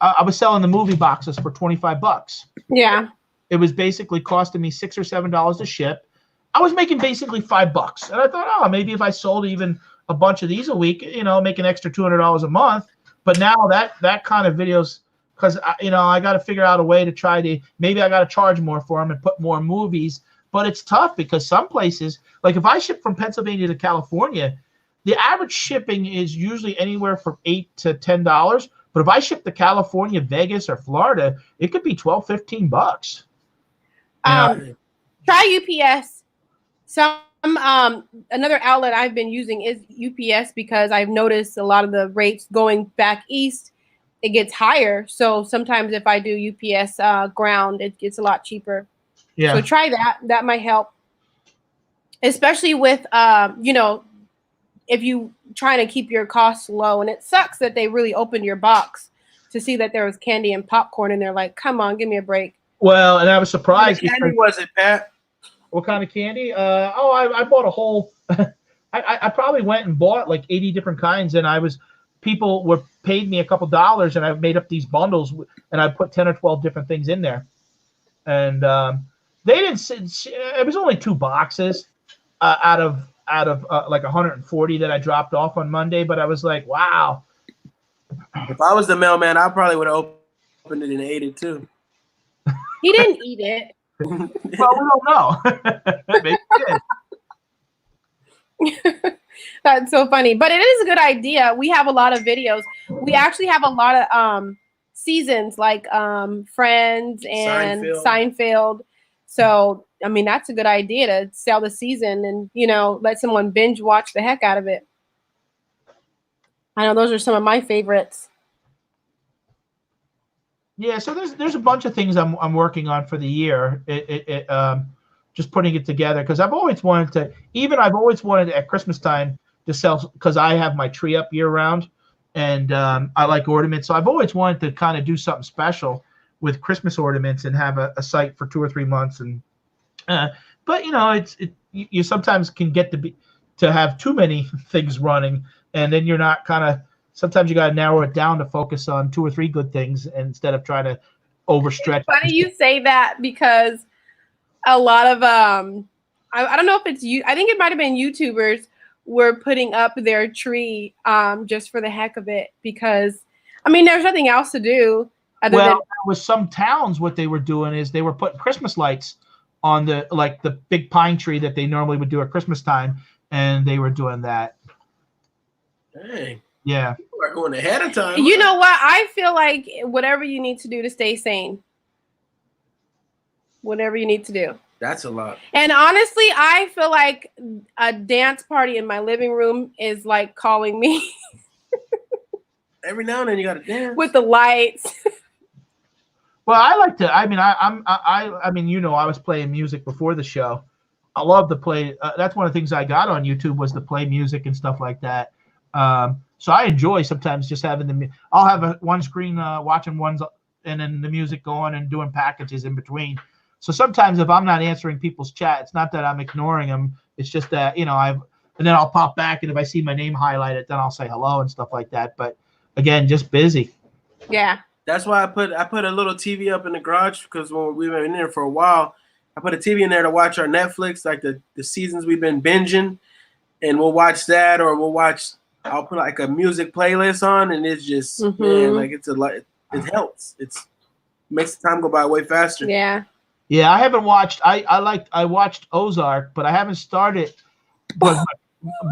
I was selling the movie boxes for $25. Yeah. It was basically costing me $6 or $7 to ship. I was making basically $5. And I thought, oh, maybe if I sold even a bunch of these a week, you know, make an extra $200 a month. But now that kind of videos, because, you know, I got to figure out a way to try to, maybe I got to charge more for them and put more movies. But it's tough because some places, like if I ship from Pennsylvania to California, the average shipping is usually anywhere from $8 to $10. But if I ship to California, Vegas, or Florida, it could be $12, $15. Try UPS. Another outlet I've been using is UPS because I've noticed a lot of the rates going back east, it gets higher. So sometimes if I do UPS ground, it gets a lot cheaper. Yeah. So try that. That might help, especially with you know, if you trying to keep your costs low. And it sucks that they really opened your box to see that there was candy and popcorn and they're like, come on, give me a break. Well, and I was surprised. What candy was it, Pat? What kind of candy? I bought a whole I probably went and bought like 80 different kinds, and people were paid me a couple dollars, and I made up these bundles, and I put 10 or 12 different things in there. And they didn't, it was only 2 boxes out of like 140 that I dropped off on Monday, but I was like, wow. If I was the mailman, I probably would have opened it and ate it too. He didn't eat it. Well, we don't know. Maybe he did. That's so funny, but it is a good idea. We have a lot of videos. We actually have a lot of seasons like Friends and Seinfeld. So, I mean, that's a good idea to sell the season and, you know, let someone binge watch the heck out of it. I know those are some of my favorites. Yeah, so there's a bunch of things I'm working on for the year. Just putting it together because I've always wanted at Christmas time to sell because I have my tree up year round, and I like ornaments. So I've always wanted to kind of do something special with Christmas ornaments and have a site for 2 or 3 months. And but you sometimes can get to have too many things running, and then you're not kind of. Sometimes you got to narrow it down to focus on 2 or 3 good things instead of trying to overstretch. It's funny you say that because a lot of I don't know if it's you. I think it might have been YouTubers were putting up their tree just for the heck of it because I mean there's nothing else to do. With some towns, what they were doing is they were putting Christmas lights on the big pine tree that they normally would do at Christmas time, and they were doing that. Dang. Yeah. People are going ahead of time. You know what? I feel like whatever you need to do to stay sane. Whatever you need to do. That's a lot. And honestly, I feel like a dance party in my living room is like calling me. Every now and then you got to dance. With the lights. Well, I like to. I mean, I was playing music before the show. I love to play. That's one of the things I got on YouTube was to play music and stuff like that. So I enjoy sometimes just having I'll have one screen watching ones and then the music going and doing packages in between. So sometimes if I'm not answering people's chat, it's not that I'm ignoring them. It's just that, and then I'll pop back and if I see my name highlighted, then I'll say hello and stuff like that. But again, just busy. Yeah. That's why I put a little TV up in the garage because when we've been in there for a while, I put a TV in there to watch our Netflix, like the seasons we've been binging, and we'll watch that or we'll watch. I'll put like a music playlist on, and it's just man, like it helps. It makes the time go by way faster. Yeah. Yeah, I haven't watched. I watched Ozark, but I haven't started. But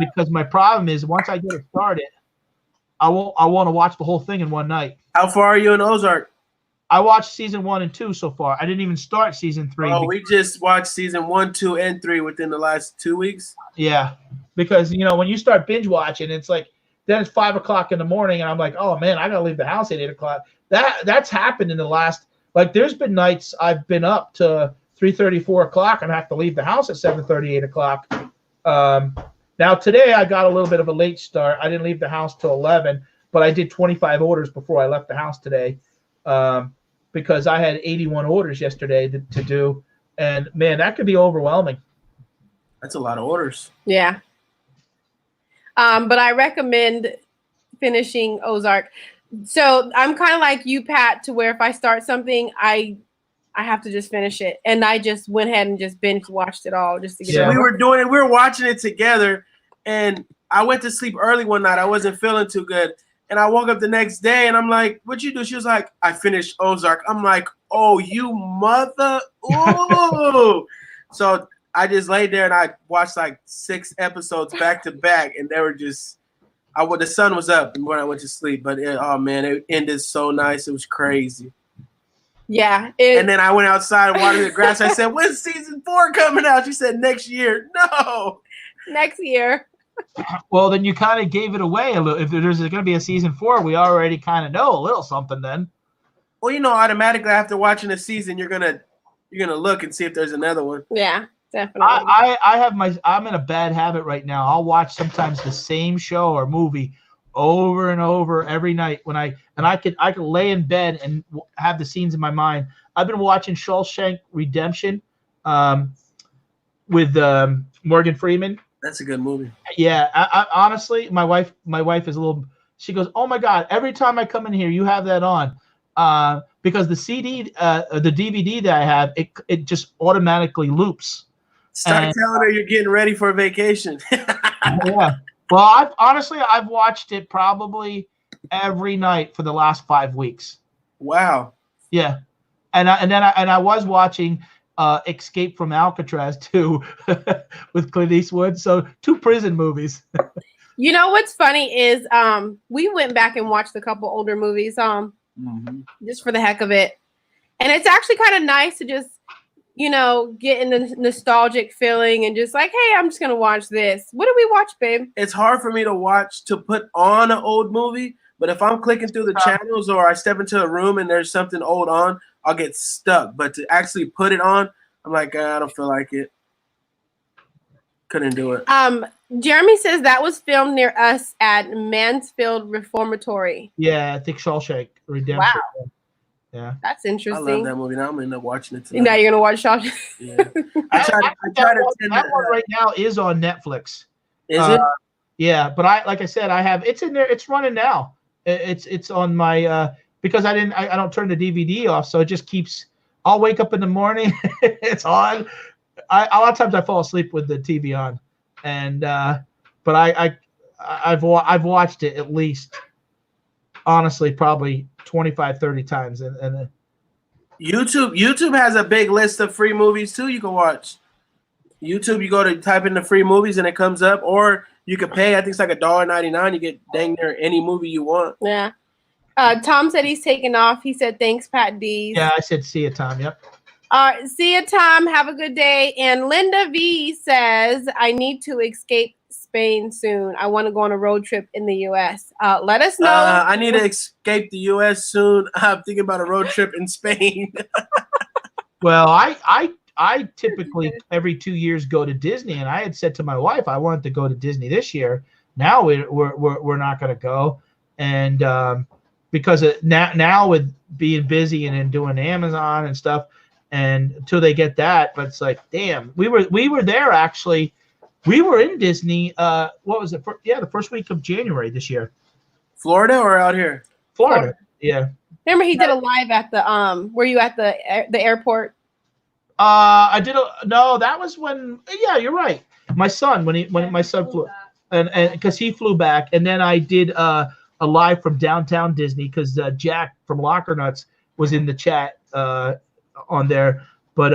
because my problem is once I get it started, I want to watch the whole thing in one night. How far are you in Ozark? I watched season 1 and 2 so far. I didn't even start season 3. Oh, we just watched season 1, 2, and 3 within the last 2 weeks. Yeah, because when you start binge watching, it's like then it's 5 o'clock in the morning, and I'm like, oh man, I gotta leave the house at 8 o'clock. That's happened in the last there's been nights I've been up to 3:30, 4 o'clock, and I have to leave the house at 7:30, 8 o'clock. Now today I got a little bit of a late start. I didn't leave the house till 11, but I did 25 orders before I left the house today. Because I had 81 orders yesterday to do, and man, that could be overwhelming. That's a lot of orders. Yeah. But I recommend finishing Ozark. So I'm kind of like you, Pat, to where if I start something, I have to just finish it, and I just went ahead and just binge watched it all just to get it over. We were doing it. We were watching it together, and I went to sleep early one night. I wasn't feeling too good. And I woke up the next day, and I'm like, what'd you do? She was like, I finished Ozark. I'm like, oh, you mother. Ooh. So I just laid there, and I watched like 6 episodes back to back, and they were just the sun was up when I went to sleep. But, it ended so nice. It was crazy. Yeah. And then I went outside and watered the grass. I said, when's season 4 coming out? She said, next year. No. Next year. Well, then you kind of gave it away a little. If there's going to be a season 4, we already kind of know a little something then. Well, automatically after watching a season, you're gonna look and see if there's another one. Yeah, definitely. I'm in a bad habit right now. I'll watch sometimes the same show or movie over and over every night I could lay in bed and have the scenes in my mind. I've been watching Shawshank Redemption with Morgan Freeman. That's a good movie. Yeah, I honestly, my wife is a little. She goes, "Oh my God! Every time I come in here, you have that on." Because the the DVD that I have, it just automatically loops. Start telling her you're getting ready for a vacation. Yeah. Well, I've watched it probably every night for the last 5 weeks. Wow. Yeah, and I was watching Escape from Alcatraz too with Clint Eastwood. So 2 prison movies. You know what's funny is we went back and watched a couple older movies just for the heck of it, and it's actually kind of nice to just you know, getting the nostalgic feeling and just like, hey, I'm just gonna watch this. What did we watch, babe? It's hard for me to put on an old movie, but if I'm clicking through the channels or I step into a room and there's something old on, I'll get stuck. But to actually put it on, I'm like, I don't feel like it. Couldn't do it. Jeremy says that was filmed near us at Mansfield Reformatory. Yeah, I think Shawshank Redemption. Wow. Yeah, that's interesting. I love that movie. Now I'm gonna end up watching it tonight. Now you're gonna watch Shawshank. Yeah. I try to that one right now is on Netflix. Is it? Yeah, but like I said, I have it's in there. It's running now. It's on my because I don't turn the DVD off, so it just keeps. I'll wake up in the morning, it's on. A lot of times I fall asleep with the TV on, and but I've watched it at least, honestly, probably 25, 30 times, and YouTube has a big list of free movies too. You can watch YouTube. You go to type in the free movies and it comes up, or you can pay. I think it's like $1.99. You get dang near any movie you want. Yeah. Tom said he's taking off. He said thanks, Pat D. Yeah, I said see you, Tom. Yep. See you, Tom. Have a good day. And Linda V says, I need to escape Spain soon. I want to go on a road trip in the U.S. Let us know. I need to escape the U.S. soon. I'm thinking about a road trip in Spain. Well, I typically every 2 years go to Disney, and I had said to my wife I wanted to go to Disney this year. Now we're not going to go, and because now with being busy and then doing Amazon and stuff. And until they get that, but it's like, damn, we were there actually. We were in Disney. What was it? The first week of January this year. Florida or out here? Florida. Yeah. Remember he did a live at the Were you at the airport? I did no. That was when. Yeah, you're right. My son when my son flew, and because he flew back, and then I did a live from downtown Disney because Jack from Locker Nuts was in the chat. On there, but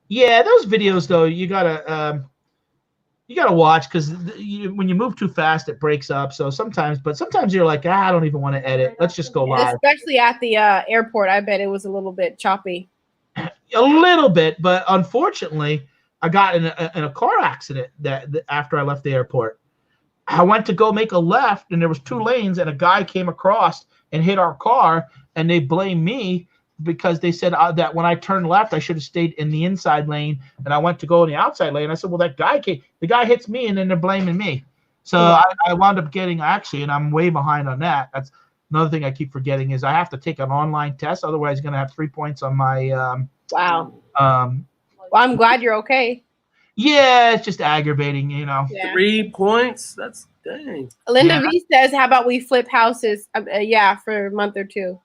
yeah, those videos though you gotta watch because when you move too fast it breaks up. So sometimes you're like, I don't even want to edit. Let's just go live. Especially at the airport, I bet it was a little bit choppy. A little bit, but unfortunately, I got in a car accident that after I left the airport. I went to go make a left, and there was 2 lanes, and a guy came across and hit our car, and they blamed me. Because they said that when I turned left, I should have stayed in the inside lane, and I went to go in the outside lane. I said, well, that guy came. The guy hits me, and then they're blaming me. So I wound up getting and I'm way behind on that. That's another thing I keep forgetting is I have to take an online test. Otherwise, I'm going to have 3 points on my wow. Well, I'm glad you're okay. Yeah, it's just aggravating, you know. Yeah. 3 points? That's dang. Linda V says, how about we flip houses? For a month or 2.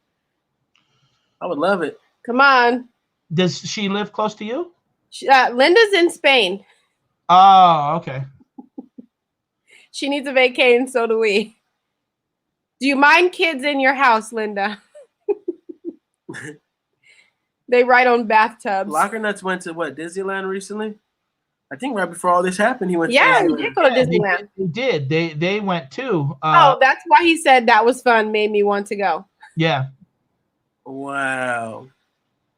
I would love it. Come on. Does she live close to you? Linda's in Spain. Oh, okay. She needs a vacation, and so do we. Do you mind kids in your house, Linda? They ride on bathtubs. Locker Nuts went to Disneyland recently? I think right before all this happened, he went to Disneyland. He did go to Disneyland. They did. They went too. That's why he said that was fun, made me want to go. Yeah. Wow.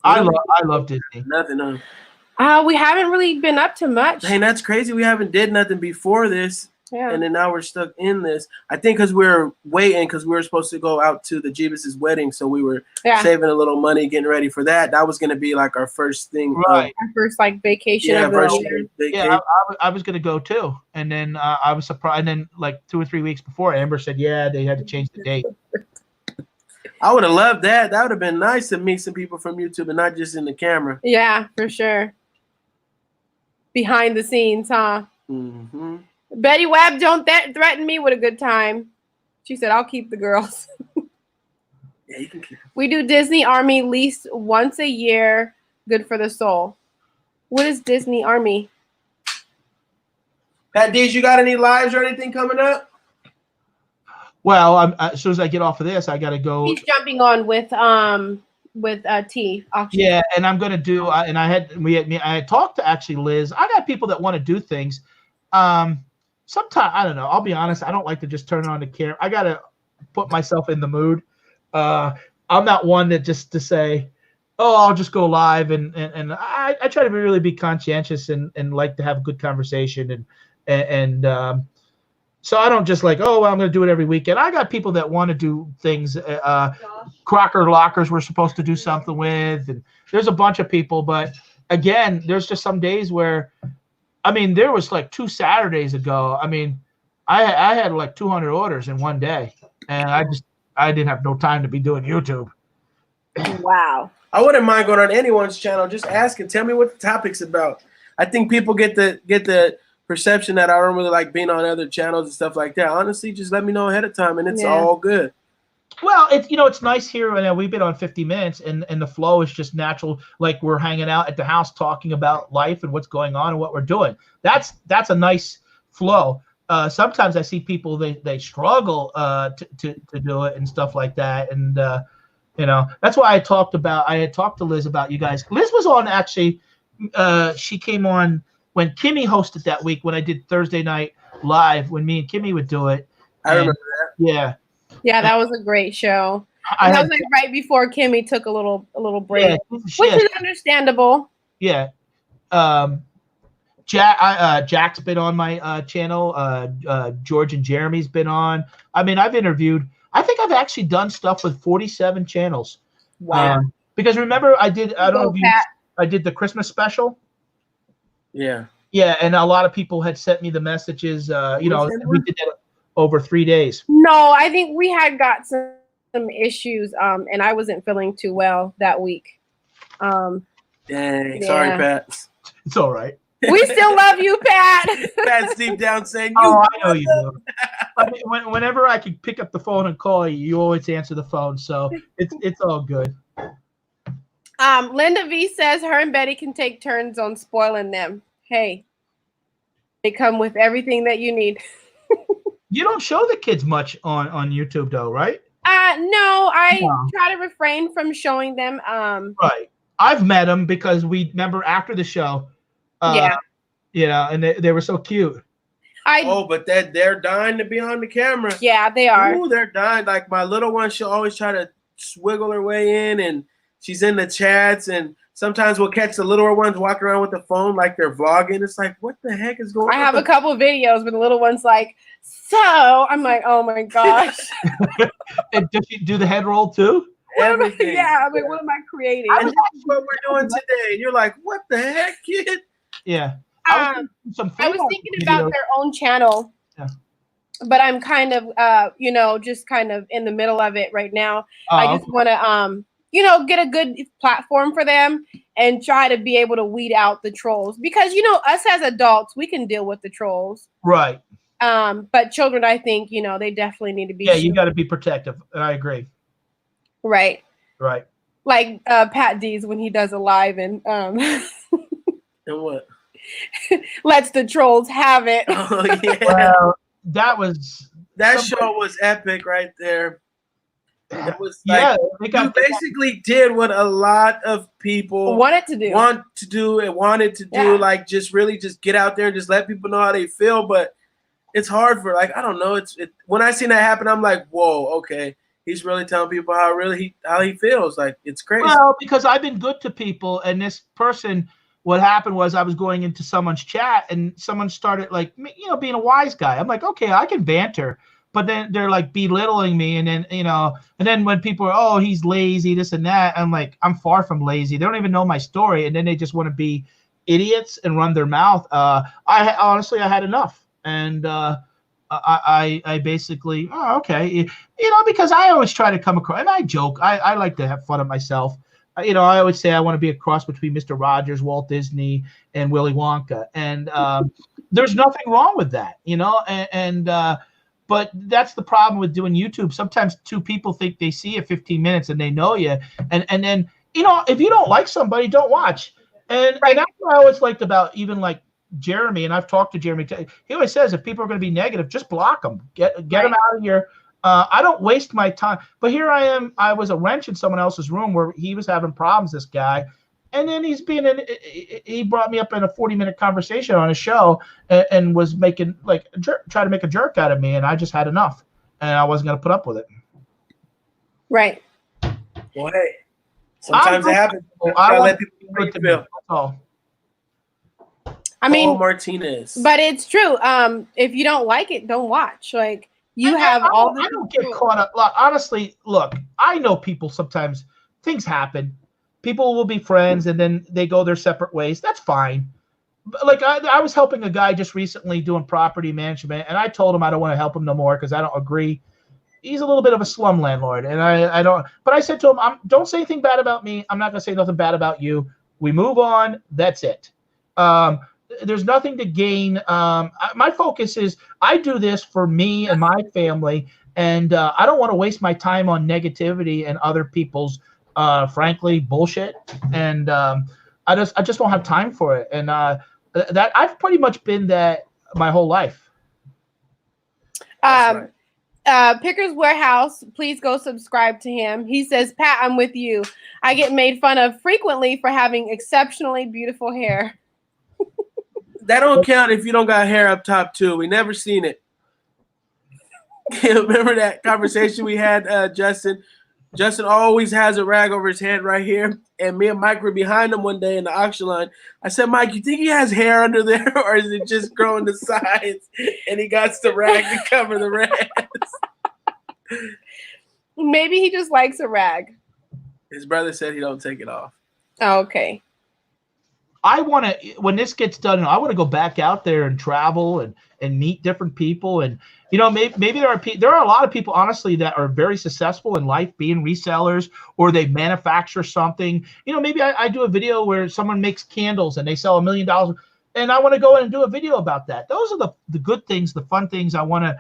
I love Disney. Nothing. We haven't really been up to much. Hey, that's crazy. We haven't did nothing before this. Yeah. And then now we're stuck in this. I think because we're waiting because we were supposed to go out to the Jeebus's wedding. So we were saving a little money, getting ready for that. That was going to be like our first thing. Right. Our first vacation. Yeah, of the year. Yeah, I was going to go too. And then I was surprised. And then like 2 or 3 weeks before, Amber said, yeah, they had to change the date. I would have loved that. That would have been nice to meet some people from YouTube and not just in the camera. Yeah, for sure. Behind the scenes, huh? Mm-hmm. Betty Webb, don't threaten me with a good time. She said, I'll keep the girls. Yeah, you can keep them. We do Disney Army at least once a year. Good for the soul. What is Disney Army? Pat D's, you got any lives or anything coming up? Well, as soon as I get off of this, I got to go. He's jumping on with T auction. Yeah, and I'm gonna do. And I had talked to actually Liz. I got people that want to do things. Sometimes I don't know. I'll be honest. I don't like to just turn on the camera. I gotta put myself in the mood. I'm not one that just to say, oh, I'll just go live, and I try to really be conscientious and like to have a good conversation, and so I don't just like, oh, well, I'm going to do it every weekend. I got people that want to do things. Crocker Lockers we're supposed to do something with, and there's a bunch of people, but again, there's just some days where, I mean, there was like 2 Saturdays ago. I mean, I had like 200 orders in one day, and I didn't have no time to be doing YouTube. Wow. I wouldn't mind going on anyone's channel, just asking, tell me what the topic's about. I think people get the perception that I don't really like being on other channels and stuff like that. Honestly, just let me know ahead of time, and it's all good. Well, it's nice here. And we've been on 50 minutes, and the flow is just natural. Like we're hanging out at the house talking about life and what's going on and what we're doing. That's a nice flow. Sometimes I see people they struggle to do it and stuff like that, and that's why I had talked to Liz about you guys. Liz was on actually. She came on when Kimmy hosted that week when I did Thursday night live when me and Kimmy would do it. I remember that. Yeah. Yeah, that was a great show. That was like right before Kimmy took a little break, which is understandable. Yeah. Jack's been on my channel. George and Jeremy's been on. I mean, I think I've actually done stuff with 47 channels. Wow. Because remember, I did the Christmas special. Yeah. Yeah, and a lot of people had sent me the messages. We did that over 3 days. No, I think we had got some issues, and I wasn't feeling too well that week. Dang, sorry, Pat. It's all right. We still love you, Pat. Pat's deep down saying, "Oh, I know you do." I mean, whenever I can pick up the phone and call you, you always answer the phone, so it's all good. Linda V says her and Betty can take turns on spoiling them. Hey, they come with everything that you need. You don't show the kids much on YouTube, though, right? No, I try to refrain from showing them. Right. I've met them because we remember after the show. And they were so cute. But they're dying to be on the camera. Yeah, they are. Ooh, they're dying. Like my little one, she'll always try to swiggle her way in, and she's in the chats, and sometimes we'll catch the littler ones walking around with the phone like they're vlogging. It's like, what the heck is going on? I have a couple of videos where the little one's like, so I'm like, oh my gosh. And does she do the head roll too? Everything. Yeah, I mean, what am I creating? And that's what we're doing today. And you're like, what the heck, kid? Yeah. I was thinking about their own channel. Yeah. But I'm kind of, just kind of in the middle of it right now. I just want to, get a good platform for them and try to be able to weed out the trolls. Because, us as adults, we can deal with the trolls. Right. But children, I think, they definitely need to be. Yeah, you got to be protective. I agree. Right. Right. Like Pat D's when he does a live and And what? lets the trolls have it. Oh, yeah. Well, that show was epic right there. It was like, you basically did what a lot of people wanted to do, like just really just get out there and just let people know how they feel. But it's hard for, like, I don't know. When I seen that happen, I'm like, whoa, okay. He's really telling people how he feels. Like, it's crazy. Well, because I've been good to people, and this person, what happened was I was going into someone's chat and someone started being a wise guy. I'm like, okay, I can banter, but then they're like belittling me. And then, and then when people are, oh, he's lazy, this and that. I'm like, I'm far from lazy. They don't even know my story. And then they just want to be idiots and run their mouth. I honestly had enough. And I basically, okay. Because I always try to come across, and I joke, I like to have fun of myself. I always say I want to be a cross between Mr. Rogers, Walt Disney, and Willy Wonka, and there's nothing wrong with that, but that's the problem with doing YouTube. Sometimes two people think they see you 15 minutes and they know you, and then if you don't like somebody, don't watch. And that's what I always liked about even like Jeremy, and I've talked to Jeremy. He always says if people are going to be negative, just block them, get them out of here. I don't waste my time. But here I am. I was a wrench in someone else's room where he was having problems, this guy. And then he brought me up in a 40-minute conversation on a show and was making try to make a jerk out of me. And I just had enough. And I wasn't going to put up with it. Right. Well, hey, Sometimes it happens. I let people know how you feel. That's all. I mean, Paul Martinez. but it's true. If you don't like it, don't watch. Like you have all the. I don't get caught up. Look, honestly, look, I know people sometimes things happen. People will be friends and then they go their separate ways. That's fine. But like I was helping a guy just recently doing property management, and I told him I don't want to help him no more because I don't agree. He's a little bit of a slum landlord, and I don't. But I said to him, don't say anything bad about me. I'm not going to say nothing bad about you. We move on. That's it. There's nothing to gain. My focus is I do this for me and my family, and I don't want to waste my time on negativity and other people's, frankly, bullshit. And I just don't have time for it. And that I've pretty much been that my whole life. Right. Picker's Warehouse, please go subscribe to him. He says, Pat, I'm with you. I get made fun of frequently for having exceptionally beautiful hair. That don't count if you don't got hair up top too. We never seen it. Remember that conversation we had, Justin? Justin always has a rag over his head right here, and me and Mike were behind him one day in the auction line. I said, Mike, you think he has hair under there, or is it just growing the sides? And he got the rag to cover the rags. Maybe he just likes a rag. His brother said he don't take it off. Oh, okay. I want to, when this gets done, I want to go back out there and travel and meet different people. And, maybe there are a lot of people, honestly, that are very successful in life being resellers, or they manufacture something. Maybe I do a video where someone makes candles and they sell $1 million, and I want to go in and do a video about that. Those are the good things, the fun things I want to.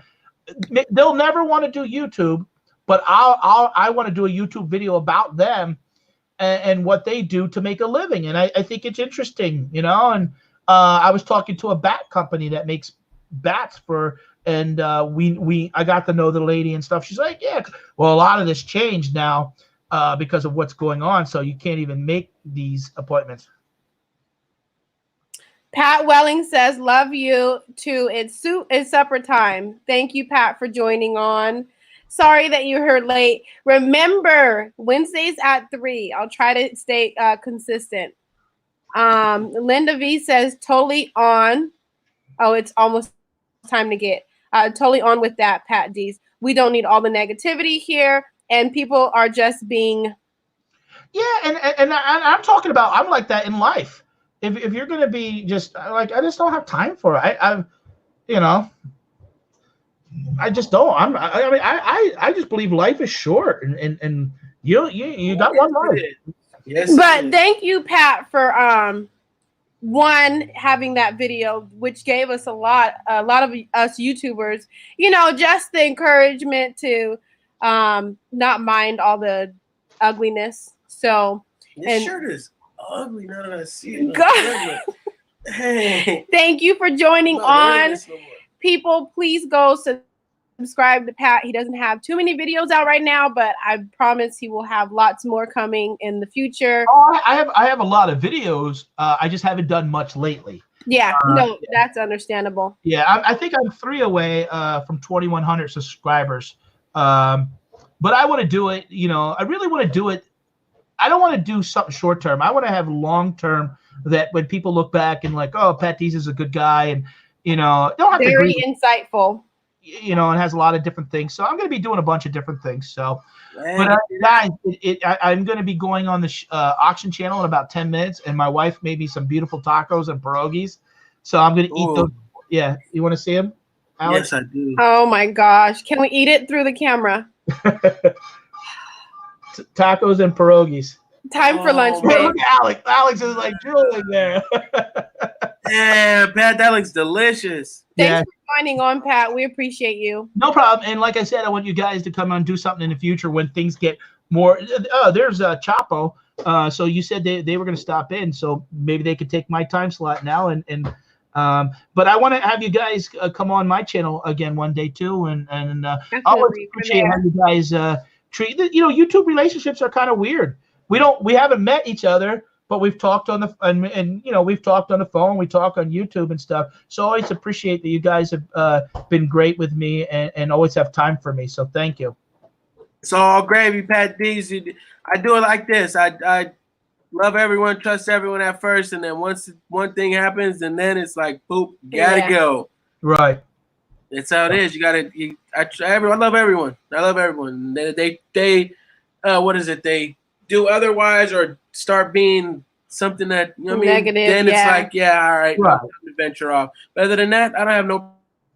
They'll never want to do YouTube, but I want to do a YouTube video about them and what they do to make a living. And I think it's interesting, and I was talking to a bat company that makes bats and I got to know the lady and stuff. She's like, yeah, well, a lot of this changed now because of what's going on. So you can't even make these appointments. Pat Welling says, love you too. It's supper time. Thank you, Pat, for joining on. Sorry that you heard late. Remember, Wednesdays at 3. I'll try to stay consistent. Linda V says, totally on. Oh, it's almost time to get totally on with that, Pat D's. We don't need all the negativity here, and people are just being. Yeah, and I'm talking about, I'm like that in life. If you're going to be just like, I just don't have time for it. I just don't. I just believe life is short, and you got one life. Yes. But thank you, Pat, for having that video, which gave us a lot of us YouTubers, just the encouragement to not mind all the ugliness. So this shirt is ugly now that I see it. Hey, thank you for joining on. People, please go subscribe to Pat. He doesn't have too many videos out right now, but I promise he will have lots more coming in the future. Oh, I have a lot of videos. I just haven't done much lately. Yeah, that's understandable. Yeah, I think I'm 3 away from 2,100 subscribers. But I want to do it. I really want to do it. I don't want to do something short term. I want to have long term, that when people look back and like, oh, Pat Dees is a good guy, and don't have very to insightful. And has a lot of different things. So I'm going to be doing a bunch of different things. So, but guys, I'm going to be going on the auction channel in about 10 minutes, and my wife made me some beautiful tacos and pierogies. So I'm going to eat those. Yeah, you want to see them, Alex? Yes, I do. Oh my gosh, can we eat it through the camera? Tacos and pierogies. Time for lunch, Hey, babe. look at Alex. Alex is like drooling there. Yeah, Pat, that looks delicious. Thanks for joining on, Pat. We appreciate you. No problem. And like I said, I want you guys to come on and do something in the future when things get more. There's Chapo. So you said they were going to stop in, so maybe they could take my time slot now. But I want to have you guys come on my channel again one day too. And I always appreciate how you guys treat. YouTube relationships are kind of weird. We haven't met each other, but we've talked on the we've talked on the phone, we talk on YouTube and stuff. So I always appreciate that you guys have been great with me and always have time for me. So thank you. It's all gravy, Pat D's. I do it like this. I love everyone, trust everyone at first, and then once one thing happens, and then it's like, boop, gotta go. Right. That's how it is. You gotta. I love everyone. I love everyone. They what is it? They do otherwise or start being something that you know what I mean. Negative, Then it's like, yeah, all right, Right. time to venture off. But other than that, I don't have no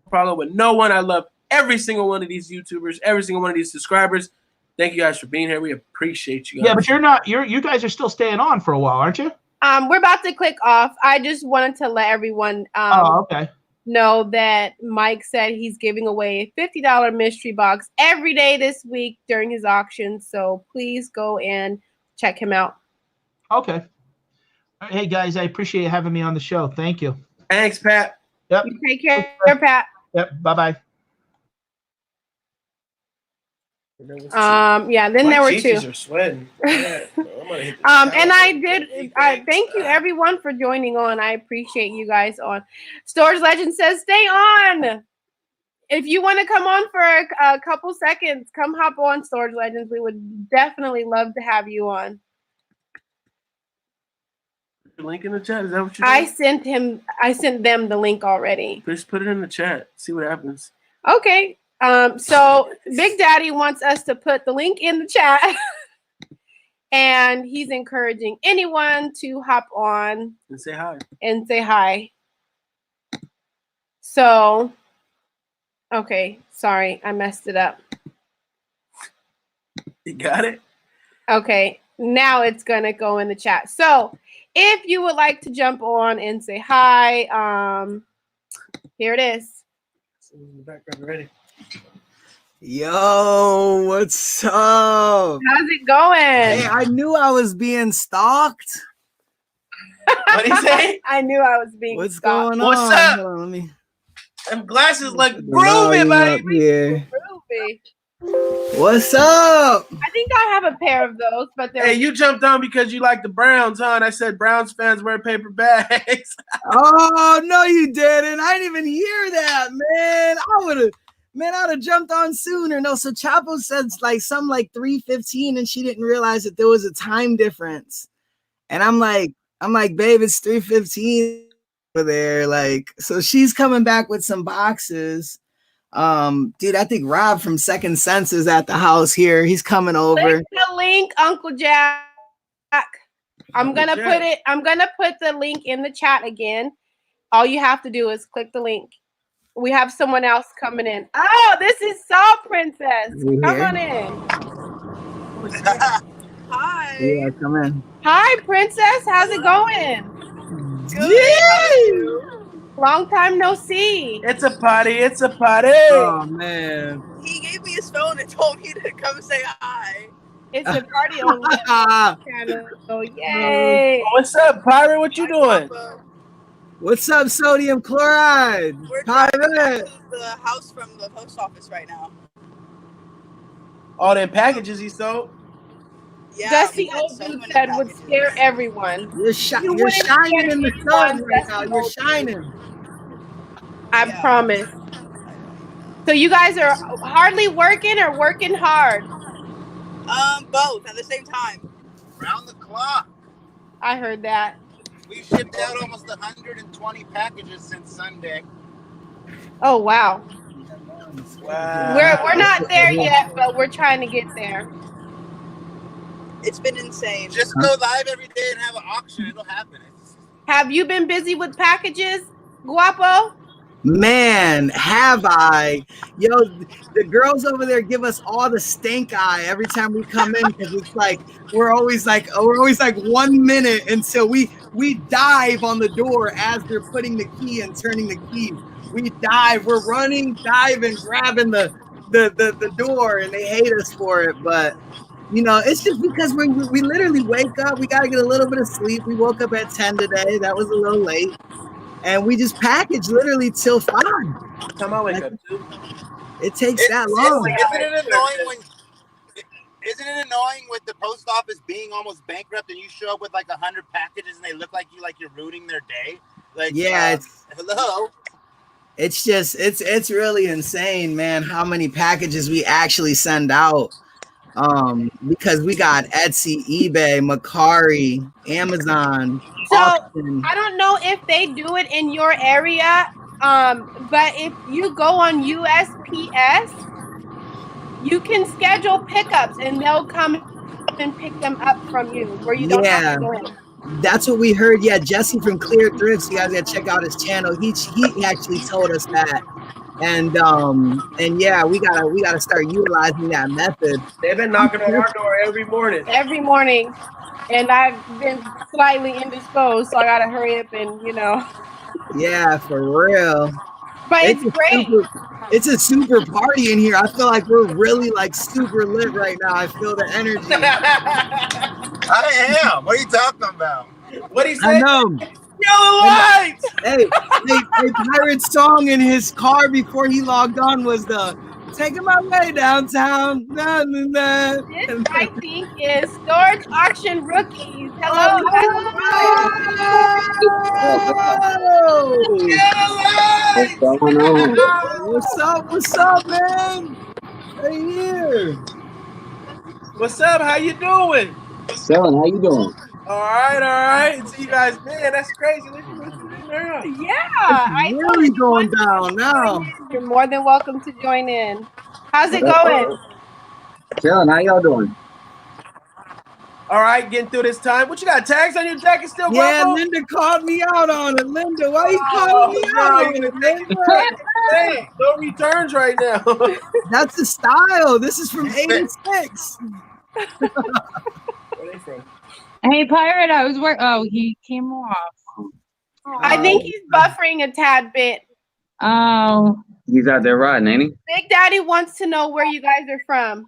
problem with no one. I love every single one of these YouTubers, every single one of these subscribers. Thank you guys for being here. We appreciate you guys. Yeah, but you're not. You guys are still staying on for a while, aren't you? We're about to click off. I just wanted to let everyone Okay. know that Mike said he's giving away a $50 mystery box every day this week during his auction. So please go and check him out. Okay. All right, hey guys, I appreciate having me on the show. Thank you. Thanks, Pat. Yep. You take care, Pat. Yep. Bye-bye. Yeah, then there were two. Are sweating. Yeah, and I did thank you everyone for joining on. I appreciate you guys on. Storage Legend says stay on. If you want to come on for a couple seconds, come hop on, Storage Legends. We would definitely love to have you on. Link in the chat. Is that what you doing? I sent them the link already. Just put it in the chat. See what happens. Okay. So Big Daddy wants us to put the link in the chat. And he's encouraging anyone to hop on And say hi. and say hi. So, okay, sorry, I messed it up. You got it? Okay, now it's gonna go in the chat. So if you would like to jump on and say hi, here it is. In the background already. Yo, what's up? How's it going? Hey, I knew I was being stalked. What'd he say? I knew I was being What's stalked. going on? What's up? Hold on, let me Them glasses look put the groovy, volume up baby. here. Groovy. What's up? I think I have a pair of those, but they're Hey, you jumped on because you like the Browns, huh? And I said Browns fans wear paper bags. Oh no, you didn't. I didn't even hear that, man. I'd have jumped on sooner. No, so Chapo said like 3:15, and she didn't realize that there was a time difference. And I'm like, babe, it's 3:15 over there. Like, so she's coming back with some boxes. Dude, I think Rob from Second Sense is at the house here. He's coming over. Click the link, Uncle Jack. I'm gonna put the link in the chat again. All you have to do is click the link. We have someone else coming in. Oh, this is Saw Princess. Come on in. Hi. Yeah, come in. Hi, Princess. How's it going? Good. Long time no see. It's a party. It's a party. Oh man. He gave me his phone and told me to come say hi. It's a party on the channel. So yay. What's up, Pirate? What you doing? What's up, sodium chloride? We're driving back Pirate. to the house from the post office right now. All them packages he sold. Yeah, Dusty we had Old so Dude many said would packages. scare everyone. You're You shining wouldn't scare in the anyone, sun right now. Dusty You're Old Dude. shining. I Yeah. promise. So you guys are hardly working or working hard? Both at the same time. Round the clock. I heard that. We've shipped out almost 120 packages since Sunday. Oh wow. Wow. We're not there yet, but we're trying to get there. It's been insane. Just go live every day and have an auction. It'll happen. Have you been busy with packages, Guapo? Man, have I? Yo, the girls over there give us all the stink eye every time we come in because it's like we're always like 1 minute until we dive on the door as they're putting the key and turning the key. We dive, we're running, diving, grabbing the door, and they hate us for it. But you know, it's just because we literally wake up. We got to get a little bit of sleep. We woke up at 10 today. That was a little late. And we just package literally till 5. Time I wake up too. It takes that long. Isn't it annoying with the post office being almost bankrupt and you show up with like 100 packages and they look like you're ruining their day? Like, yeah, hello. It's just it's really insane, man, how many packages we actually send out. Because we got Etsy, eBay, Macari, Amazon, So auction. I don't know if they do it in your area, but if you go on USPS, you can schedule pickups and they'll come and pick them up from you where you don't have Yeah, to go in. that's what we heard. Yeah, Jesse from Clear Thrifts. You guys gotta check out his channel. He actually told us that. And yeah, we gotta start utilizing that method. They've been knocking on our door every morning. Every morning. And I've been slightly indisposed, so I gotta hurry up and Yeah, for real. But it's great. It's a super party in here. I feel like we're really like super lit right now. I feel the energy. I am. What are you talking about? What he I said? know. Yellow lights. Hey, Pirate's song in his car before he logged on was the "Taking My Way Downtown." Na, na, na. This, I think, is Storage Auction Rookies. Hello. Oh, Yellow What's going on? what's up? What's up, man? Right here. What's up? How you doing? Selling, how you doing? All right. See you guys, man. That's crazy. Listen there. Yeah, I It's told really you going once down now. you're more than welcome to join in. How's it going? Selling, how y'all doing? All right, getting through this time. What you got? Tags on your jacket still, Yeah, Guapo? Linda called me out on it. Linda, why you calling me no, out you're on gonna it, take it Linda? back. Hey, no returns right now. That's the style. This is from '86. Where they from? Hey, Pirate, I was oh, he came off. I think he's buffering a tad bit. Oh, He's out there riding, ain't he? Big Daddy wants to know where you guys are from.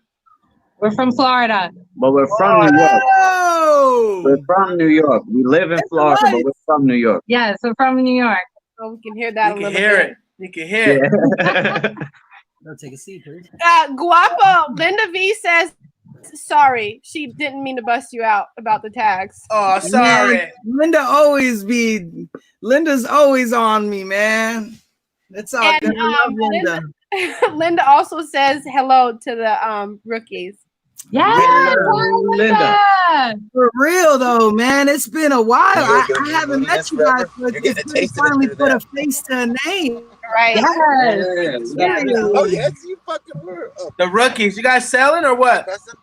we're from Florida. But we're from New York. Oh, We're from New York. We live in Florida, but we're from New York. Yeah, so from New York. So we can hear that a You little can hear bit. it. You can hear it. no, take a seat, please. Guapo, Linda V says, sorry, she didn't mean to bust you out about the tags. Oh, sorry. Man, Linda's always on me, man. That's all And, good. I love Linda. Linda also says hello to the rookies. Yeah, Linda. For real though, man. It's been a while. I haven't met you guys, but You're getting a it's good taste to of it finally through put a that. face to a name. Right. Yes. Oh yes, you fucking were. Oh, The rookies. You guys selling or what? cousin?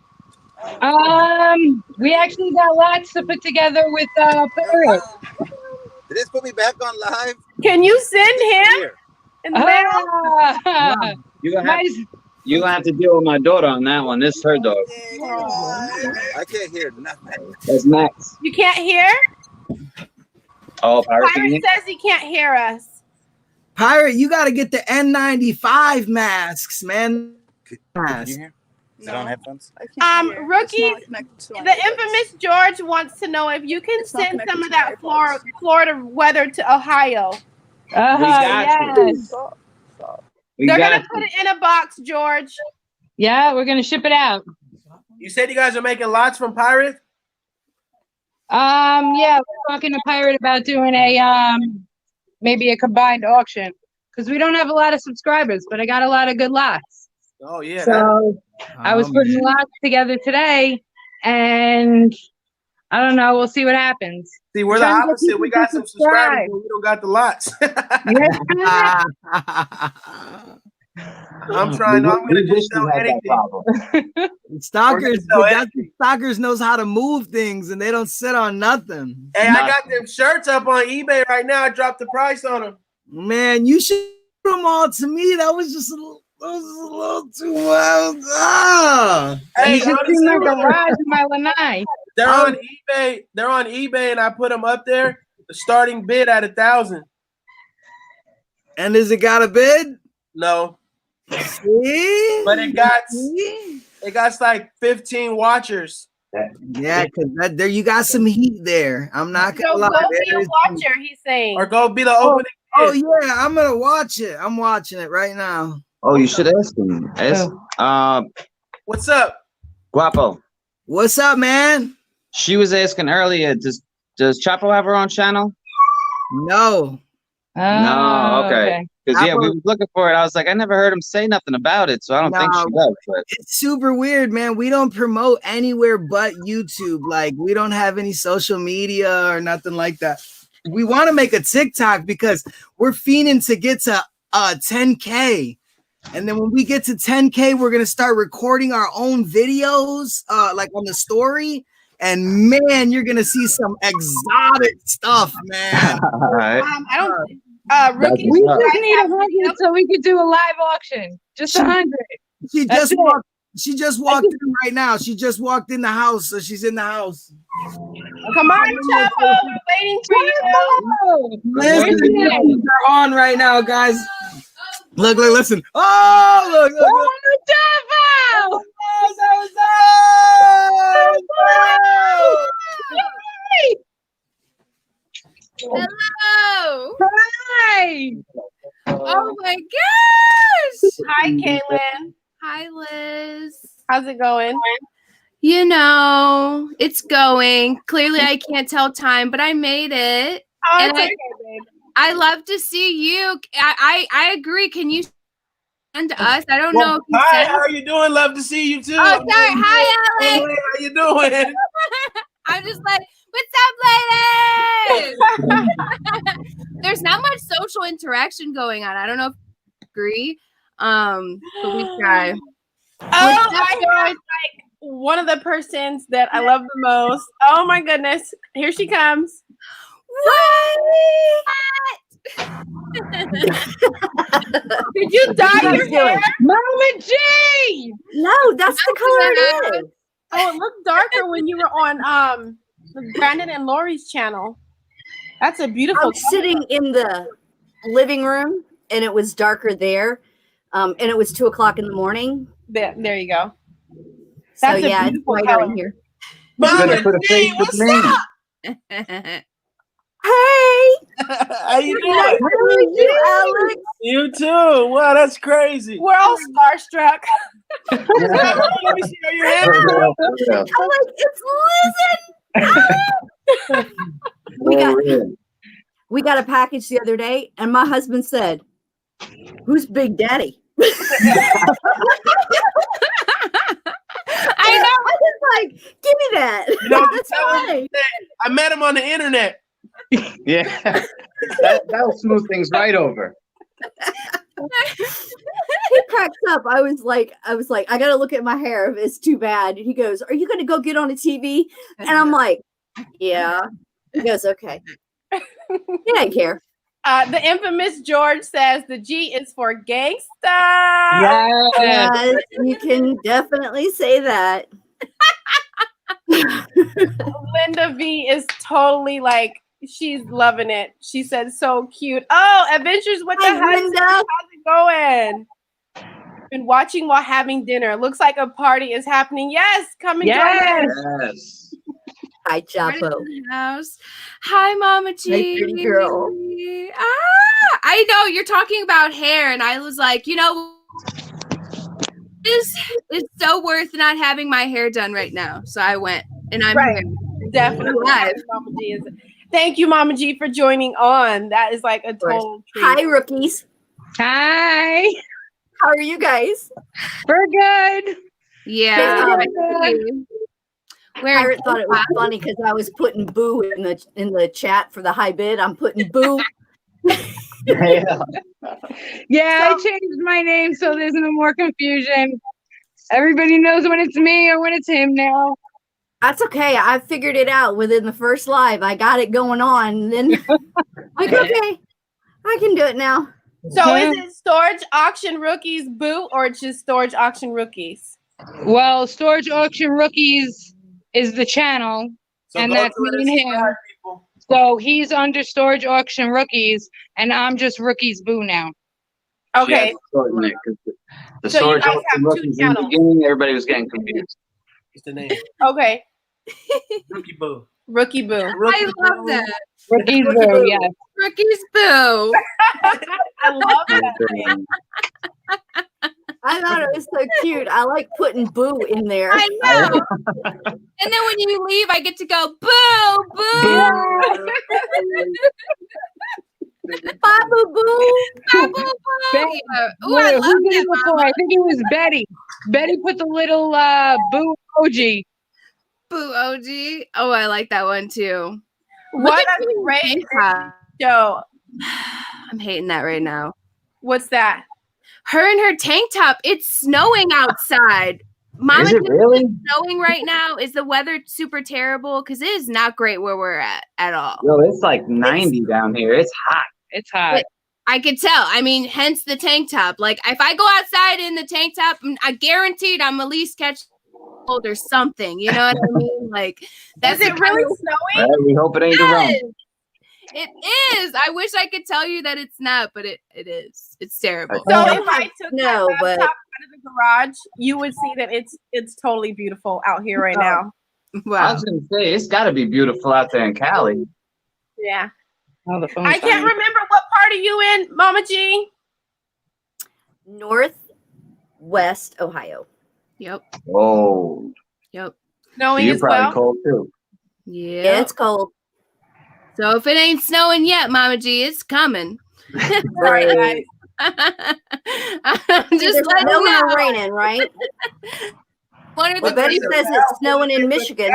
We actually got lots to put together with Pirate. Did this put me back on live? Can you send him Here. in the mail? Ah, You're gonna have, nice. you gonna have to deal with my daughter on that one. This is her dog. I can't hear nothing. That's Max. You can't hear? Oh, Pirate can Pirate hear? says he can't hear us. Pirate, you got to get the N95 masks, man. Can you hear? Is it on headphones? Rookies, the infamous George wants to know if you can send some of that Florida weather to Ohio. Yes. We They're got gonna put it in a box, George. Yeah, we're gonna ship it out. You said you guys are making lots from Pirate? Yeah, we're talking to Pirate about doing a maybe a combined auction because we don't have a lot of subscribers, but I got a lot of good lots. Oh, yeah. So I was putting lots together today, and I don't know. We'll see what happens. See, we're the Trying to get opposite. people We to got some subscribers, subscribe. but we don't got the lots. Yeah. I'm trying. I'm going to just sell anything. Stalkers, So Stalkers knows how to move things, and they don't sit on nothing. Hey, I got them shirts up on eBay right now. I dropped the price on them. Man, you should put them all to me. That was just a little too wild. Hey, You should see my garage in my lanai. they're on eBay. They're on eBay, and I put them up there. The starting bid at 1,000. And has it got a bid? No, See? but it got See? like 15 watchers. Yeah, because there you got some heat there. I'm not So gonna lie. go be a There's- watcher, he's saying. Or go be the opening. Oh bid. yeah, I'm gonna watch it. I'm watching it right now. Oh, you should ask him. What's up? Guapo. What's up, man? She was asking earlier, does Chapo have her own channel? No. No, okay. Because yeah, we Apple- was looking for it. I was like, I never heard him say nothing about it, so I don't think she No. does. But It's super weird, man. We don't promote anywhere but YouTube. Like, we don't have any social media or nothing like that. We want to make a TikTok because we're fiending to get to 10K. And then when we get to 10K, we're gonna start recording our own videos, like on the story. And man, you're gonna see some exotic stuff, man. all right. I don't. Rookie, We That's just need 100 so we could do a live auction. Just 100. She That's just it. walked. She just walked in right now. She just walked in the house, so she's in the house. come on, Chavo, we're waiting for you. Listen, they're on right now, guys. Look, listen. Oh, look. Oh, Chavo! Hello. Hi! Oh my gosh. Hi, Caitlin. Hi, Liz. How's it going? You know, it's going. Clearly, I can't tell time, but I made it. Oh, And it's okay, babe. I love to see you. I agree. Can you send to us? I don't know if you Hi, sent. how are you doing? Love to see you too. Oh, sorry. Hi, Hey, Alex. how you doing? I'm just like, what's up, ladies? There's not much social interaction going on. I don't know if you agree. But we try. Oh, I have like one of the persons that I love the most. Oh my goodness. Here she comes. Did you dye your hair? Mama G! No, that's the color it is. Oh, it looked darker when you were on Brandon and Lori's channel. That's a beautiful I'm sitting in the living room and it was darker there. And it was 2:00 in the morning. There you go. So That's a yeah, it's beautiful brighter in color. here. Mama Put a face G, with what's the name. up? Hey, How you nice doing? to meet you, Alex. You too. Wow, that's crazy. We're all starstruck. Let me see how your hair. I'm like, it's Liz. We got a package the other day, and my husband said, "Who's Big Daddy?" I know. I was like, "Give me that." You know, That's tell him right. I met him on the internet. Yeah, that'll smooth things right over. He cracks up. I was like, I gotta look at my hair if it's too bad. And he goes, "Are you gonna go get on the TV?" And I'm like, "Yeah." He goes, "Okay." He didn't care. The infamous George says the G is for gangsta. Yes, you can definitely say that. Linda V is totally like, she's loving it. She said, so cute. Oh, Adventures with the Hi, Husband. Linda. How's it going? Been watching while having dinner. Looks like a party is happening. Yes, come and join us. Yes. Hi, Right Chapo. in the house. Hi, Mama G. Hi, pretty girl. I know you're talking about hair, and I was like, you know, it's so worth not having my hair done right now. So I went, and I'm Right. here. Definitely. Live. Mama G is. Thank you, Mama G, for joining on. That is like a total treat. Hi, rookies. Hi. How are you guys? We're good. Yeah. Pirate thought it was funny because I was putting boo in the chat for the high bid. I'm putting boo. Yeah, I changed my name so there's no more confusion. Everybody knows when it's me or when it's him now. That's okay. I figured it out within the first live. I got it going on. And then like, okay, I can do it now. So is it Storage Auction Rookies Boo or just Storage Auction Rookies? Well, Storage Auction Rookies is the channel, So and go that's to it me and and him. subscribe, people. So he's under Storage Auction Rookies, and I'm just Rookies Boo now. Okay. Yeah, shorten it, 'cause the So you storage guys open have two rookies in the channels. beginning, everybody was getting confused. What's the name? Okay. Rookie Boo. Rookie Boo. I love that. Rookies Boo, yes. Rookie's Boo. I love that name. I thought it was so cute. I like putting boo in there. I know. And then when you leave, I get to go boo, boo. Bye, Baba Boo. Baba Boo. Betty. Yeah. Ooh, I love Who did that. it before? I think it was Betty. Betty put the little boo emoji. Boo OG. Oh, I like that one too. What a great show. I'm hating that right now. What's that? Her in her tank top. It's snowing outside. Mama, Is it really? it's snowing right now. Is the weather super terrible? Because it is not great where we're at all. Yo, it's like 90 down here. It's hot. It's hot. I could tell. I mean, hence the tank top. Like, if I go outside in the tank top, I guaranteed I'm at least catch cold or something. You know what I mean? Like, that's Is it really snowing? Well, we hope it ain't the wrong. It is. I wish I could tell you that it's not, but it is. It's terrible. So if I took No, my but- laptop out of the garage, you would see that it's totally beautiful out here right now. I Wow. was gonna say it's got to be beautiful out there in Cali. Yeah. Oh, the phone's I can't dying. remember what part are you in, Mama G? Northwest Ohio. Yep. Oh, Yep. so Snowing you're as probably well. cold too. Yeah. Yeah, it's cold. So if it ain't snowing yet, Mama G, it's coming. Right, guys. I'm just Either letting you snowing or know. raining, right? One of Well, the Betty two. says it's snowing in Michigan.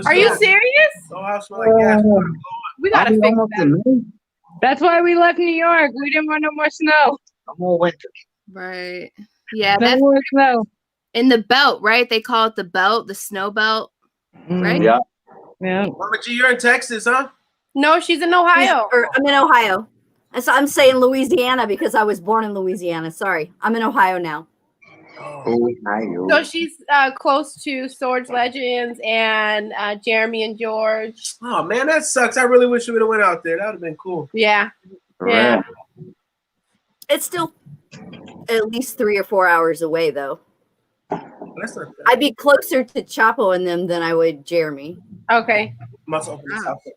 Are you serious? Oh, how smell like gas. We gotta I'll be fix almost that. in May. That's why we left New York. We didn't want no more snow. I'm all winter. Right. Yeah, No that's more snow. in the belt, right? They call it the belt, the snow belt, right? Yeah. Yeah. Mama G, you're in Texas, huh? No, she's in Ohio. I'm in Ohio. And so I'm saying Louisiana because I was born in Louisiana. Sorry. I'm in Ohio now. Ohio. So she's close to Storage Legends and Jeremy and George. Oh man, that sucks. I really wish we would have went out there. That would have been cool. Yeah. For Yeah. real. It's still at least 3 or 4 hours away, though. That's not bad. I'd be closer to Chapo and them than I would Jeremy. Okay. Must open this house up.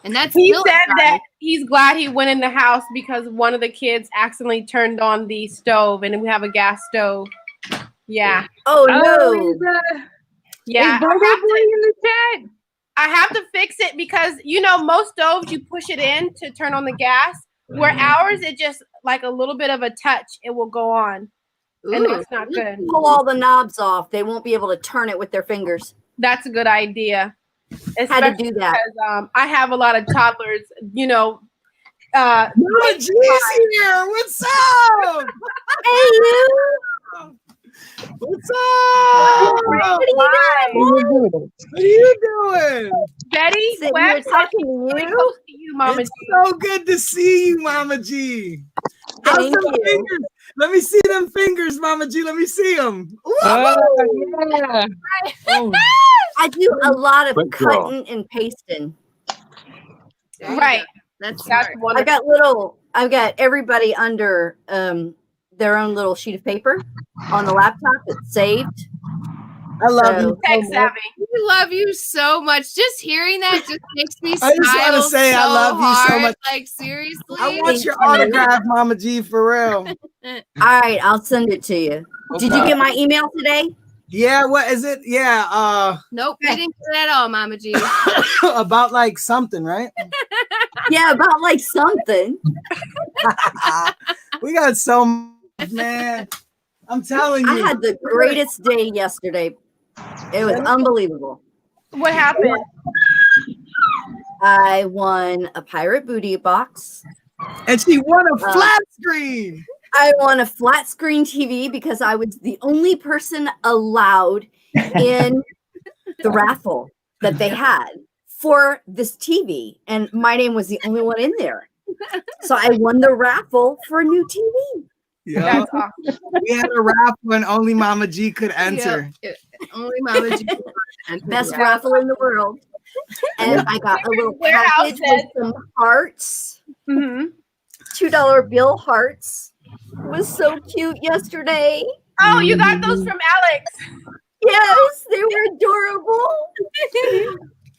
And that's He still said a that he's glad he went in the house because one of the kids accidentally turned on the stove and we have a gas stove. Yeah. Oh, Oh, no. is, Yeah. is Burger Boy in the chat? I have to fix it because most stoves you push it in to turn on the gas. Where ours, it just like a little bit of a touch, it will go on. And Ooh. that's not good. Pull all the knobs off. They won't be able to turn it with their fingers. That's a good idea. How to Especially do that. because I have a lot of toddlers, Mama G's here. What's up? Hey, you. What's up? What are you doing? Betty, Sitting Web here said talking she's to really you? close to you, Mama It's G. so good to see you, Mama G. How's Thank them you. fingers? Let me see them fingers, Mama G. Let me see them. Oh, yeah. Oh, I do a lot of Quick draw. cutting and pasting. There you Right. go. That's That's smart. wonderful. I've got everybody under their own little sheet of paper on the laptop. It's saved. I love So- you. Tech so much. savvy. We love you so much. Just hearing that just makes me smile. I just wanna say I so love you so hard. much. Like seriously. I want Thank your you. autograph, Mama G, for real. All right, I'll send it to you. Did you get my email today? Yeah, what is it? Yeah, Nope, we didn't get it at all, Mama G. about like something, right? Yeah, about like something. We got so much, man. I'm telling I you. had the greatest day yesterday. It was unbelievable. What happened? I won a pirate booty box. And she won a flat screen. I won a flat screen TV because I was the only person allowed in the raffle that they had for this TV. And my name was the only one in there. So I won the raffle for a new TV. Yeah. That's awesome. We had a raffle and only Mama G could enter. Yep. Only Mama G. Best raffle in the world. And I got a little Warehouse package with said- some hearts, Mm-hmm. $2 bill hearts. It was so cute yesterday. Oh, you got those from Alex. Yes, they were adorable.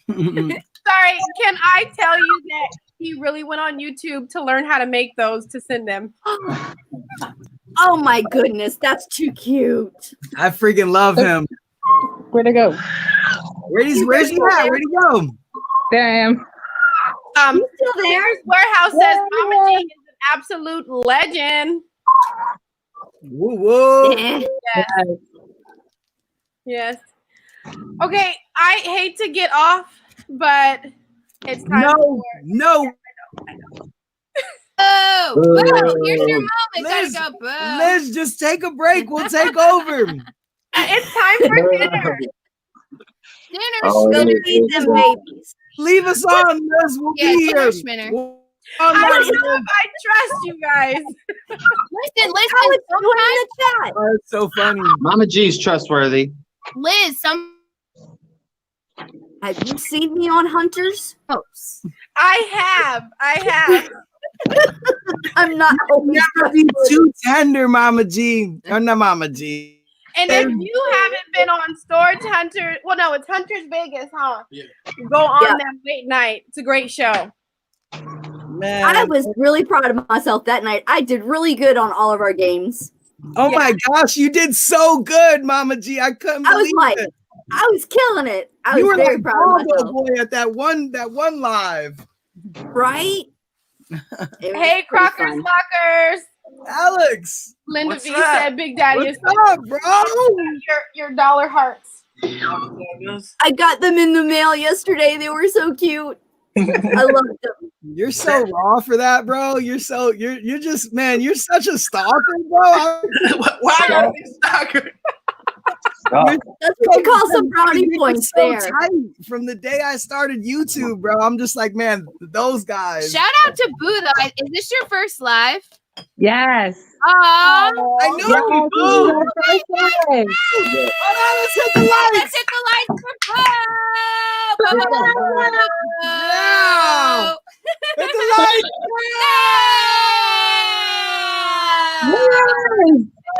Sorry, can I tell you that he really went on YouTube to learn how to make those to send them? Oh my goodness, that's too cute. I freaking love him. where'd it go? Where's he at? Where'd he go? There I am. He's still there. Sears Warehouse says Mama G is an absolute legend. Woo woo. Eh. Yes. Okay, I hate to get off, but it's time. No. Oh, Boo, here's your moment. Liz, Gotta go, Boo. Liz, just take a break. We'll take over. It's time for dinner. Dinner. Oh, Go it feed is. them babies. Leave us on, Liz. We'll Yeah, be dinner, here. Schminner. I don't know if I trust you guys. Listen, How is sometimes, doing in the chat? Oh, it's so funny. Mama G's trustworthy. Liz, Have you seen me on Hunters? posts. I have. I'm not always Never be too tender, Mama G. Or not Mama G. And if you haven't been on Storage Hunter, well, no, it's Hunters Vegas, huh? Yeah. Go on Yeah. that late night. It's a great show. Man. I was really proud of myself that night. I did really good on all of our games. Oh my gosh, you did so good, Mama G. I couldn't I was believe like, it. I was killing it. I You was were very like proud of Bongo myself. Boy at that one live. Right? It was Hey, pretty Crockers fun. Lockers. Alex, Linda What's V up? said Big Daddy what's is up, bro? your dollar hearts. I got them in the mail yesterday. They were so cute. I loved them. You're so raw for that, bro. You're just, man, you're such a stalker, bro. Why I gotta be stalker? You're- That's what you call some brownie you're points so there. tight. From the day I started YouTube, bro, I'm just like, man, those guys. Shout out to Boo, though. Is this your first live? Yes. Oh, I know. Lucky Boo. Hold on, let's hit the lights. let's hit the lights for Boo. Boo, boo, boo, boo, boo. Yeah. Hit the lights.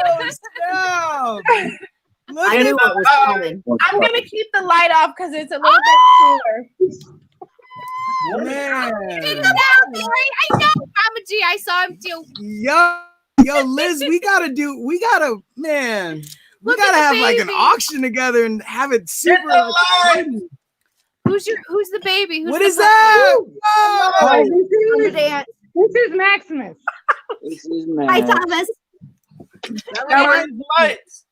Oh, snap. Look I at knew what was coming. I'm gonna keep the light off because it's a little bit cooler. man. I know, Mama G. I saw him do. Yo, Liz, we gotta, man. We Look gotta at the have like an baby. auction together and have it super. Hit the like, lights. Who's the baby? Who's what the is that? Oh, Oh, Dance. this is Maximus. This is Hi, man. Thomas. Now where's the lights?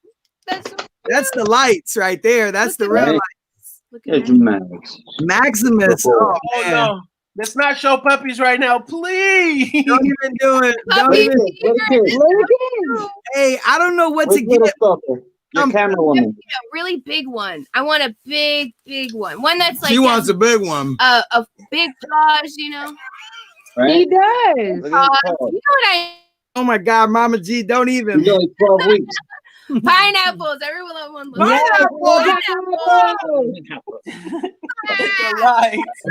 that's the lights right there. That's the real Hey. lights. Look at It's that. Max. Maximus. Oh, Oh man. no. Let's not show puppies right now, please. Don't even do it. Don't Puppy even. fever. Hey, I don't know what to Where's little get. Stalker? Your camera woman. A really big one. I want a big one. One that's like She wants a big one. a big paws, you know. He Right? does. Look at his You know paw. what I Oh my God, Mama G, don't even. He's only 12 weeks. pineapples. Everyone wants The lights.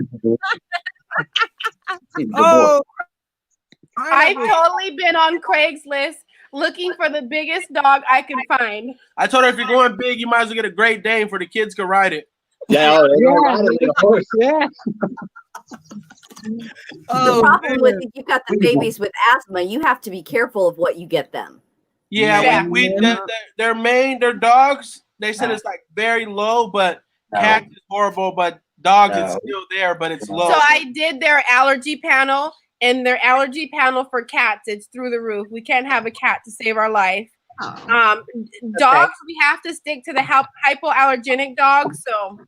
Oh, I've totally been on Craigslist looking for the biggest dog I could find. I told her if you're going big, you might as well get a Great Dane for the kids can ride it. Yeah, oh, they don't ride it like a horse. Yeah. The oh, problem with man. if you've got the babies with asthma, you have to be careful of what you get them. Yeah, Yeah. their dogs. They said it's like very low, but cats is horrible, but dogs it's still there, but it's low. So I did their allergy panel, and their allergy panel for cats, it's through the roof. We can't have a cat to save our life. Dogs, we have to stick to the hypoallergenic dogs, so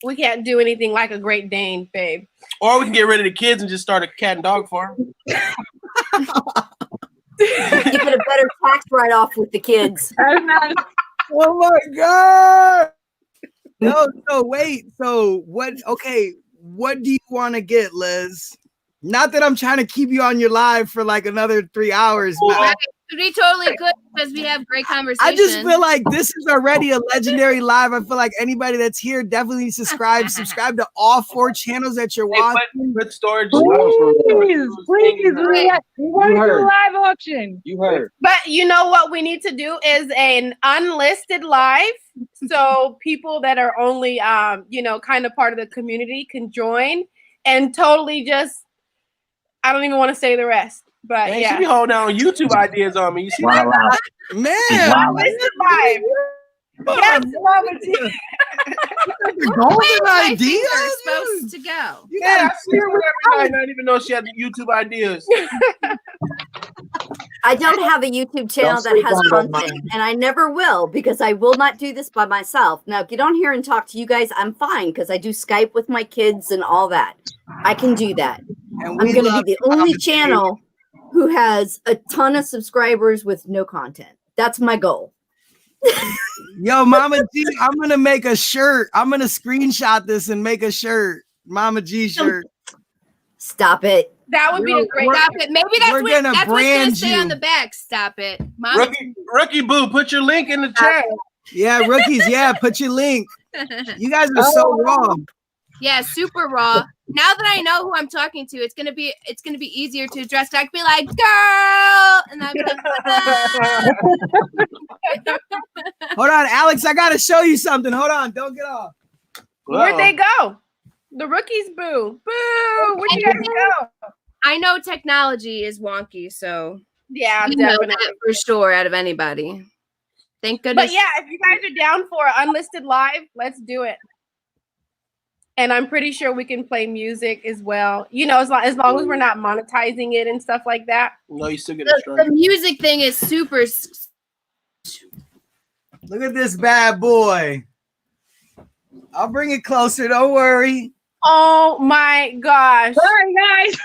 we can't do anything like a Great Dane, babe. Or we can get rid of the kids and just start a cat and dog farm. You get a better tax write-off with the kids. Oh my God. No, wait. So what? Okay, what do you want to get, Liz? Not that I'm trying to keep you on your live for like another 3 hours, but Right. We totally could because we have great conversation. I just feel like this is already a legendary live. I feel like anybody that's here definitely subscribe to all 4 channels that you're Hey, watching. put storage. Please, we want to do a live auction. You heard. But you know what we need to do is an unlisted live, so people that are only kind of part of the community can join and totally just. I don't even want to say the rest, but Man, yeah. she be holding down YouTube ideas on me. You see Wow, wow. Man, Wow. Unlisted live. Yes, Mama G. Golden My idea. finger's supposed to go. Yeah, I see her with every night. Not even know she had YouTube ideas. I don't have a YouTube channel that sleep has on it, content, Mom. and I never will because I will not do this by myself. Now, get on here and talk to you guys. I'm fine because I do Skype with my kids and all that. I can do that. And I'm we going to love be the only Mama G. channel who has a ton of subscribers with no content. That's my goal. Yo, Mama G, I'm gonna make a shirt. I'm gonna screenshot this and make a shirt. Mama G shirt. Stop it. That would be a great. Stop it. Maybe that's We're what gonna that's what's gonna brand say on you. the back. Stop it. Mama Rookie Boo, put your link in the chat. Yeah, rookies. Yeah, put your link. You guys are so raw. Yeah, super raw. Now that I know who I'm talking to, it's gonna be easier to address. I could be like, girl, and I'd be like, Hold on, Alex. I gotta show you something. Hold on. Don't get off. Where'd they go? The rookies, boo, boo. Where'd you guys go? I know technology is wonky, so Yeah, you know definitely. that for sure out of anybody. Thank goodness. But yeah, if you guys are down for unlisted live, let's do it. And I'm pretty sure we can play music as well. You know, as long as we're not monetizing it and stuff like that. No, you still get the music thing is super. Look at this bad boy. I'll bring it closer. Don't worry. Oh my gosh! Sorry, guys.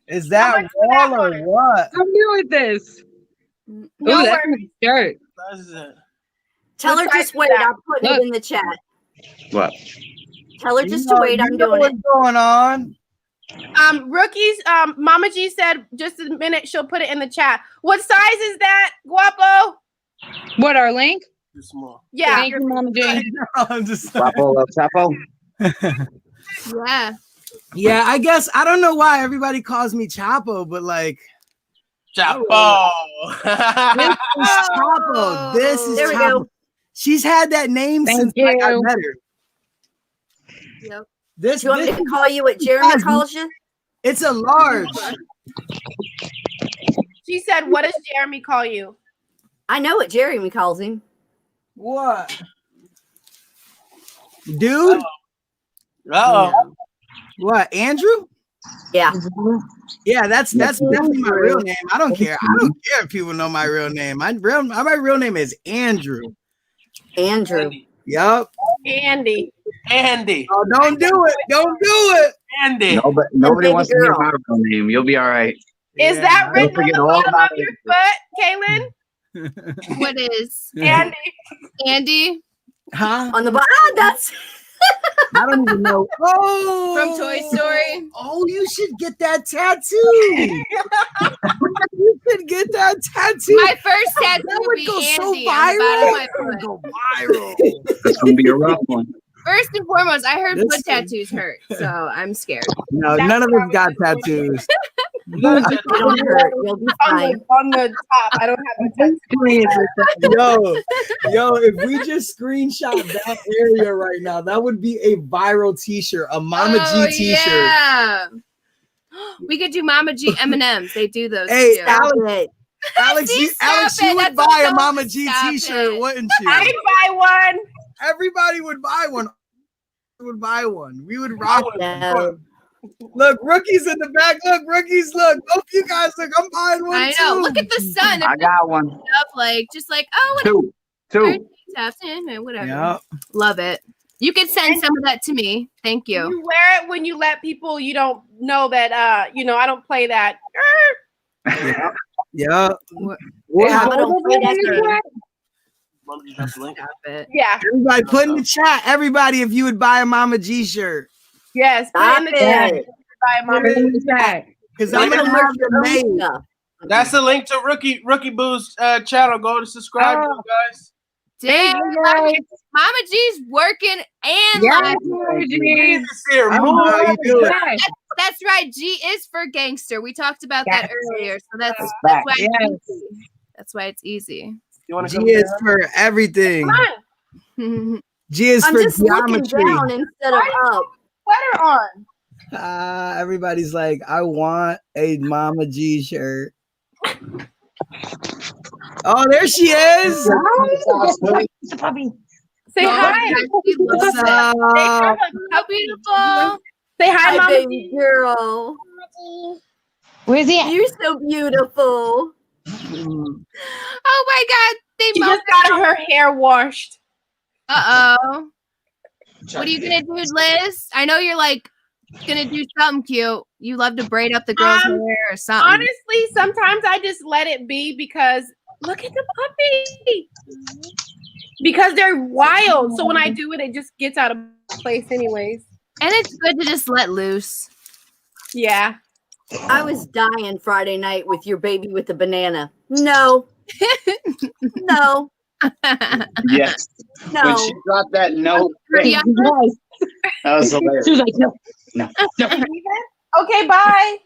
Is that wall or what? I'm new with this. No Ooh, that's worries. a shirt. Tell her What just size wait. is that? I'll put it in the chat. What? Tell her just to wait. I'm doing what's it. going on. Rookies, Mama G said just a minute, she'll put it in the chat. What size is that, Guapo? What, our link? Too small. Yeah. Thank you, Mama Jane. I'm just Chapo, Chapo. Yeah. Yeah, I guess I don't know why everybody calls me Chapo, but like Chapo. this is Chapo. This is There we Chapo. go. She's had that name Thank since like, I you. met her. Yep. This, Do you want this me to call you what Jeremy Guys, calls you? it's a large. She said, what does Jeremy call you? I know what Jeremy calls him. What? Dude? Oh. What? Andrew? Yeah. Yeah, that's definitely my real name. I don't care. I don't care if people know my real name. My real name is Andrew. Andrew. Yup. Andy. Oh, don't do it. Don't do it. Andy. Nobody wants to hear girl. my real name. You'll be all right. Is that Don't written on forget the all bottom about of your it. foot, Kaylin? What is Andy. Andy Huh? On the bottom. That's I don't even know. Oh, from Toy Story? Oh, you should get that tattoo. You should get that tattoo. My first tattoo That would would be go so Andy on the bottom of my viral. That would foot. go viral. It's gonna be a rough one. First and foremost, I heard This foot thing- tattoos hurt, so I'm scared. No, none of us got tattoos. you don't hurt. You'll be fine. On the top. I don't have a tattoo. Yo, if we just screenshot that area right now, that would be a viral t-shirt, a Mama Oh, G t-shirt. Yeah. We could do Mama G M&Ms. They do those. Hey, too. Stop Alex, it. Alex, See, you, Alex, stop you it. would That's buy a also- Mama G stop t-shirt, it. wouldn't I'd you? buy one. Everybody would buy one. Would buy one. We would rock it. No. Look, rookies in the back. Look, rookies. Look, both you guys. Look, I'm buying one I too. know. Look at the sun. I got one. Up, like just like oh, Two. whatever. Yeah. Love it. You could send some of that to me. Thank you. You wear it when you let people you don't know that I don't play that. Yeah. What? Papa don't play that game. Stop it. Yeah. Everybody put in the chat. Everybody, if you would buy a Mama G shirt, Yes. Put it in the Stop chat. it. Buy a Mama G. because I'm gonna have them made. That's the link to Rookie Boo's channel. Go to subscribe, to it, guys. Damn, Mama G's working and live. Jesus here, I don't know how you do it. That's right. G is for gangster. We talked about that earlier, so that's fact. why it's Yes. easy. That's why it's easy. You want G to come is down? for everything. Come on. G is I'm for just looking geometry. down instead of up. Sweater on. Everybody's like, I want a Mama G shirt. Oh, there she is. Say hi. What's up? How beautiful. Say hi, Hi, Mama. baby girl. Where's he at? You're so beautiful. Oh my God. They She just got her hair washed. Uh-oh. What are you gonna do, Liz? I know you're like gonna do something cute. You love to braid up the girl's hair or something. Honestly, sometimes I just let it be because look at the puppy. Because they're wild. So when I do it, it just gets out of place anyways. And it's good to just let loose. Yeah. I was dying Friday night with your baby with the banana. No. No. Yes. No. When she dropped that note, Pretty Nice. that was hilarious. She was like, no. No. Okay, bye.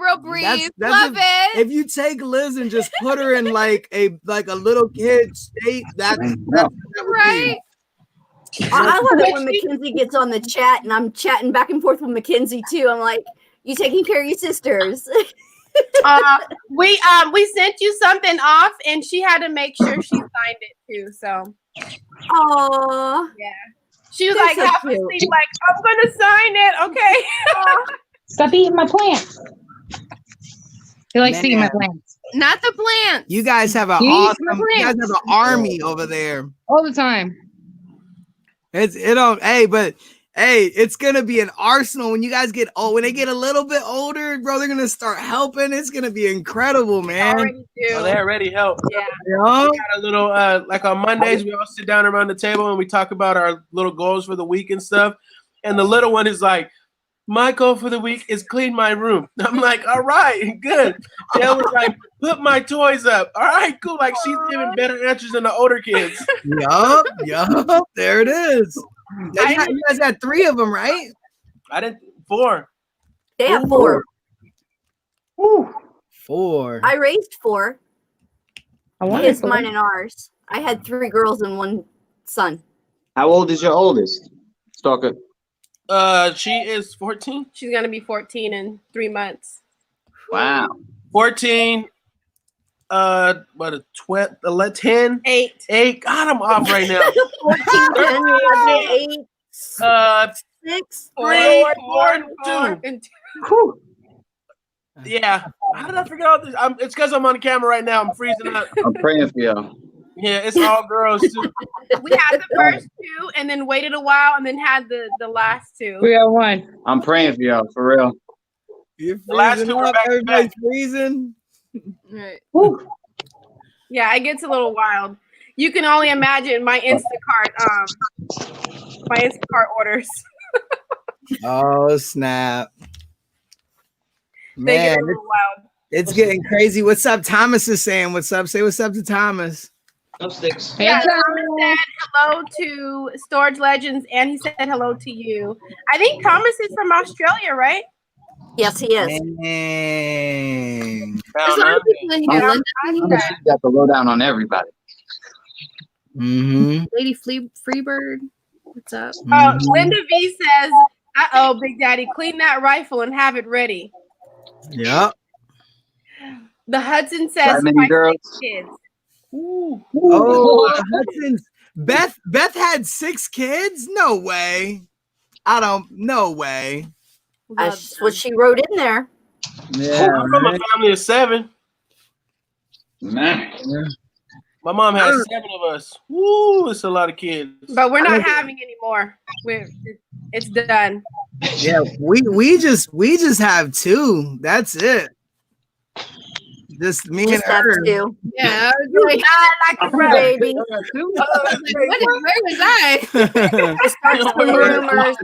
Real brief. That's Love it. If you take Liz and just put her in like a little kid state, that would Right. I love it when Mackenzie gets on the chat and I'm chatting back and forth with Mackenzie too. I'm like, you taking care of your sisters? We sent you something off, and she had to make sure she signed it too. So, Oh, yeah, she was They're like so half cute. asleep, like I'm gonna sign it. Okay. Stop eating my plants. He likes to eat my Man. plants Not the plants. You guys have an You eat awesome. my You guys plants. have an army over there. all the time. It's gonna be an arsenal when you guys get old. When they get a little bit older, bro, they're gonna start helping. It's gonna be incredible, man. Already do. Oh, they already help. Yeah. Yo. We got a little like on Mondays, we all sit down around the table and we talk about our little goals for the week and stuff. And the little one is like, my goal for the week is clean my room. I'm like, all right, good. Dale was like, put my toys up. All right, cool. Like she's giving better answers than the older kids. Yup. There it is. You guys had 3 of them, right? I didn't 4. they have 4. 4. I raised 4. I want His, it. mine, and ours. I had 3 girls and 1 son. How old is your oldest? Stalker. She is 14. She's gonna be 14 in 3 months. Wow. 14. What a 10? 8. 8. God, I'm off right now. 14, 10, 11, 8, 6, 3, 4. 4, and 2. Yeah. How did I figure out this? It's because I'm on camera right now. I'm freezing up. I'm praying for y'all. Yeah, it's all girls too. We had the first 2, and then waited a while, and then had the last 2. 301. I'm praying for y'all, for real. You're The last freezing 2 were up. back to Everybody's back. freezing. Right. Yeah, it gets a little wild. You can only imagine my Instacart orders. Oh snap! They get Man, a little wild. it's getting crazy. What's up? Thomas is saying what's up. Say what's up to Thomas. Up sticks. Yeah, Thomas said hello to Storage Legends, and he said hello to you. I think Thomas is from Australia, right? Yes, he is. Dang. There's a lot of people in here. Linda, I'm gonna got the lowdown on everybody. Mm-hmm. Lady Freebird. What's up? Linda V says, "Uh-oh, Big Daddy, clean that rifle and have it ready." Yep. The Hudson That says, many "My girls? 6 kids." Oh, the Hudson's. Beth had 6 kids? No way. No way. That's what she wrote in there. Yeah. I'm from a family of 7. Man. My mom has 7 of us. Woo, it's a lot of kids. But we're not having any more. It's done. Yeah, we just have 2. That's it. Just me Just and have her. 2. Yeah. Like the baby. Where was I? Starts the rumors.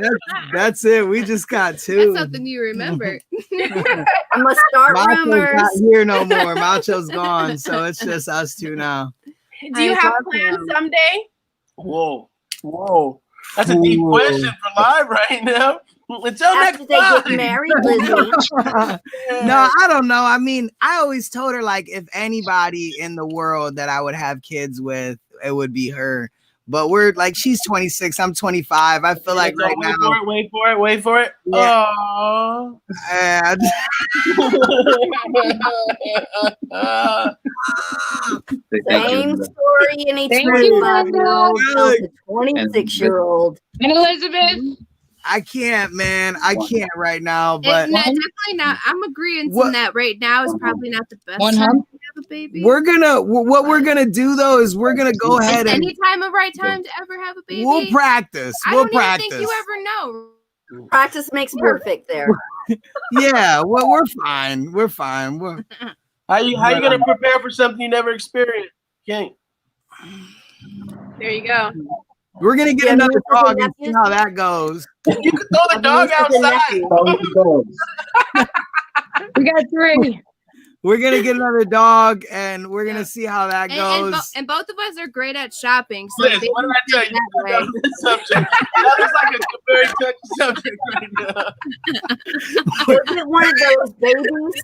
That's it. We just got That's 2. something you remember. I must start Macho's rumors. not here no more. Macho's gone, so it's just us 2 now. Do you have plans someday? Whoa. That's a deep question for live right now. Until After next they time. get married, Lizzie. No, I don't know. I mean, I always told her like if anybody in the world that I would have kids with, it would be her. But we're like, she's 26, I'm 25. I feel like right now. Wait for it. Yeah. Oh. Same story in a Thank you, 25-year-old Alex. tells a 26-year-old. And Elizabeth? I can't, man. I can't right now. But definitely not. I'm agreeing in that right now is probably not the best One time hump? to have a baby. what we're gonna do though is we're gonna go ahead and any time a right time to ever have a baby. we'll practice. I We'll don't practice. even think you ever know. Practice makes perfect there. Yeah, well, we're fine. We're fine. How you gonna prepare for something you never experienced? Can't. There you go. We're gonna get another dog and see how that goes. You could throw the dog outside. We got 3. We're gonna get another dog and we're gonna see how that goes. And both of us are great at shopping. So Liz, what did I tell you? You got on this subject. That is like a very touchy subject right now. Go get one of those babies.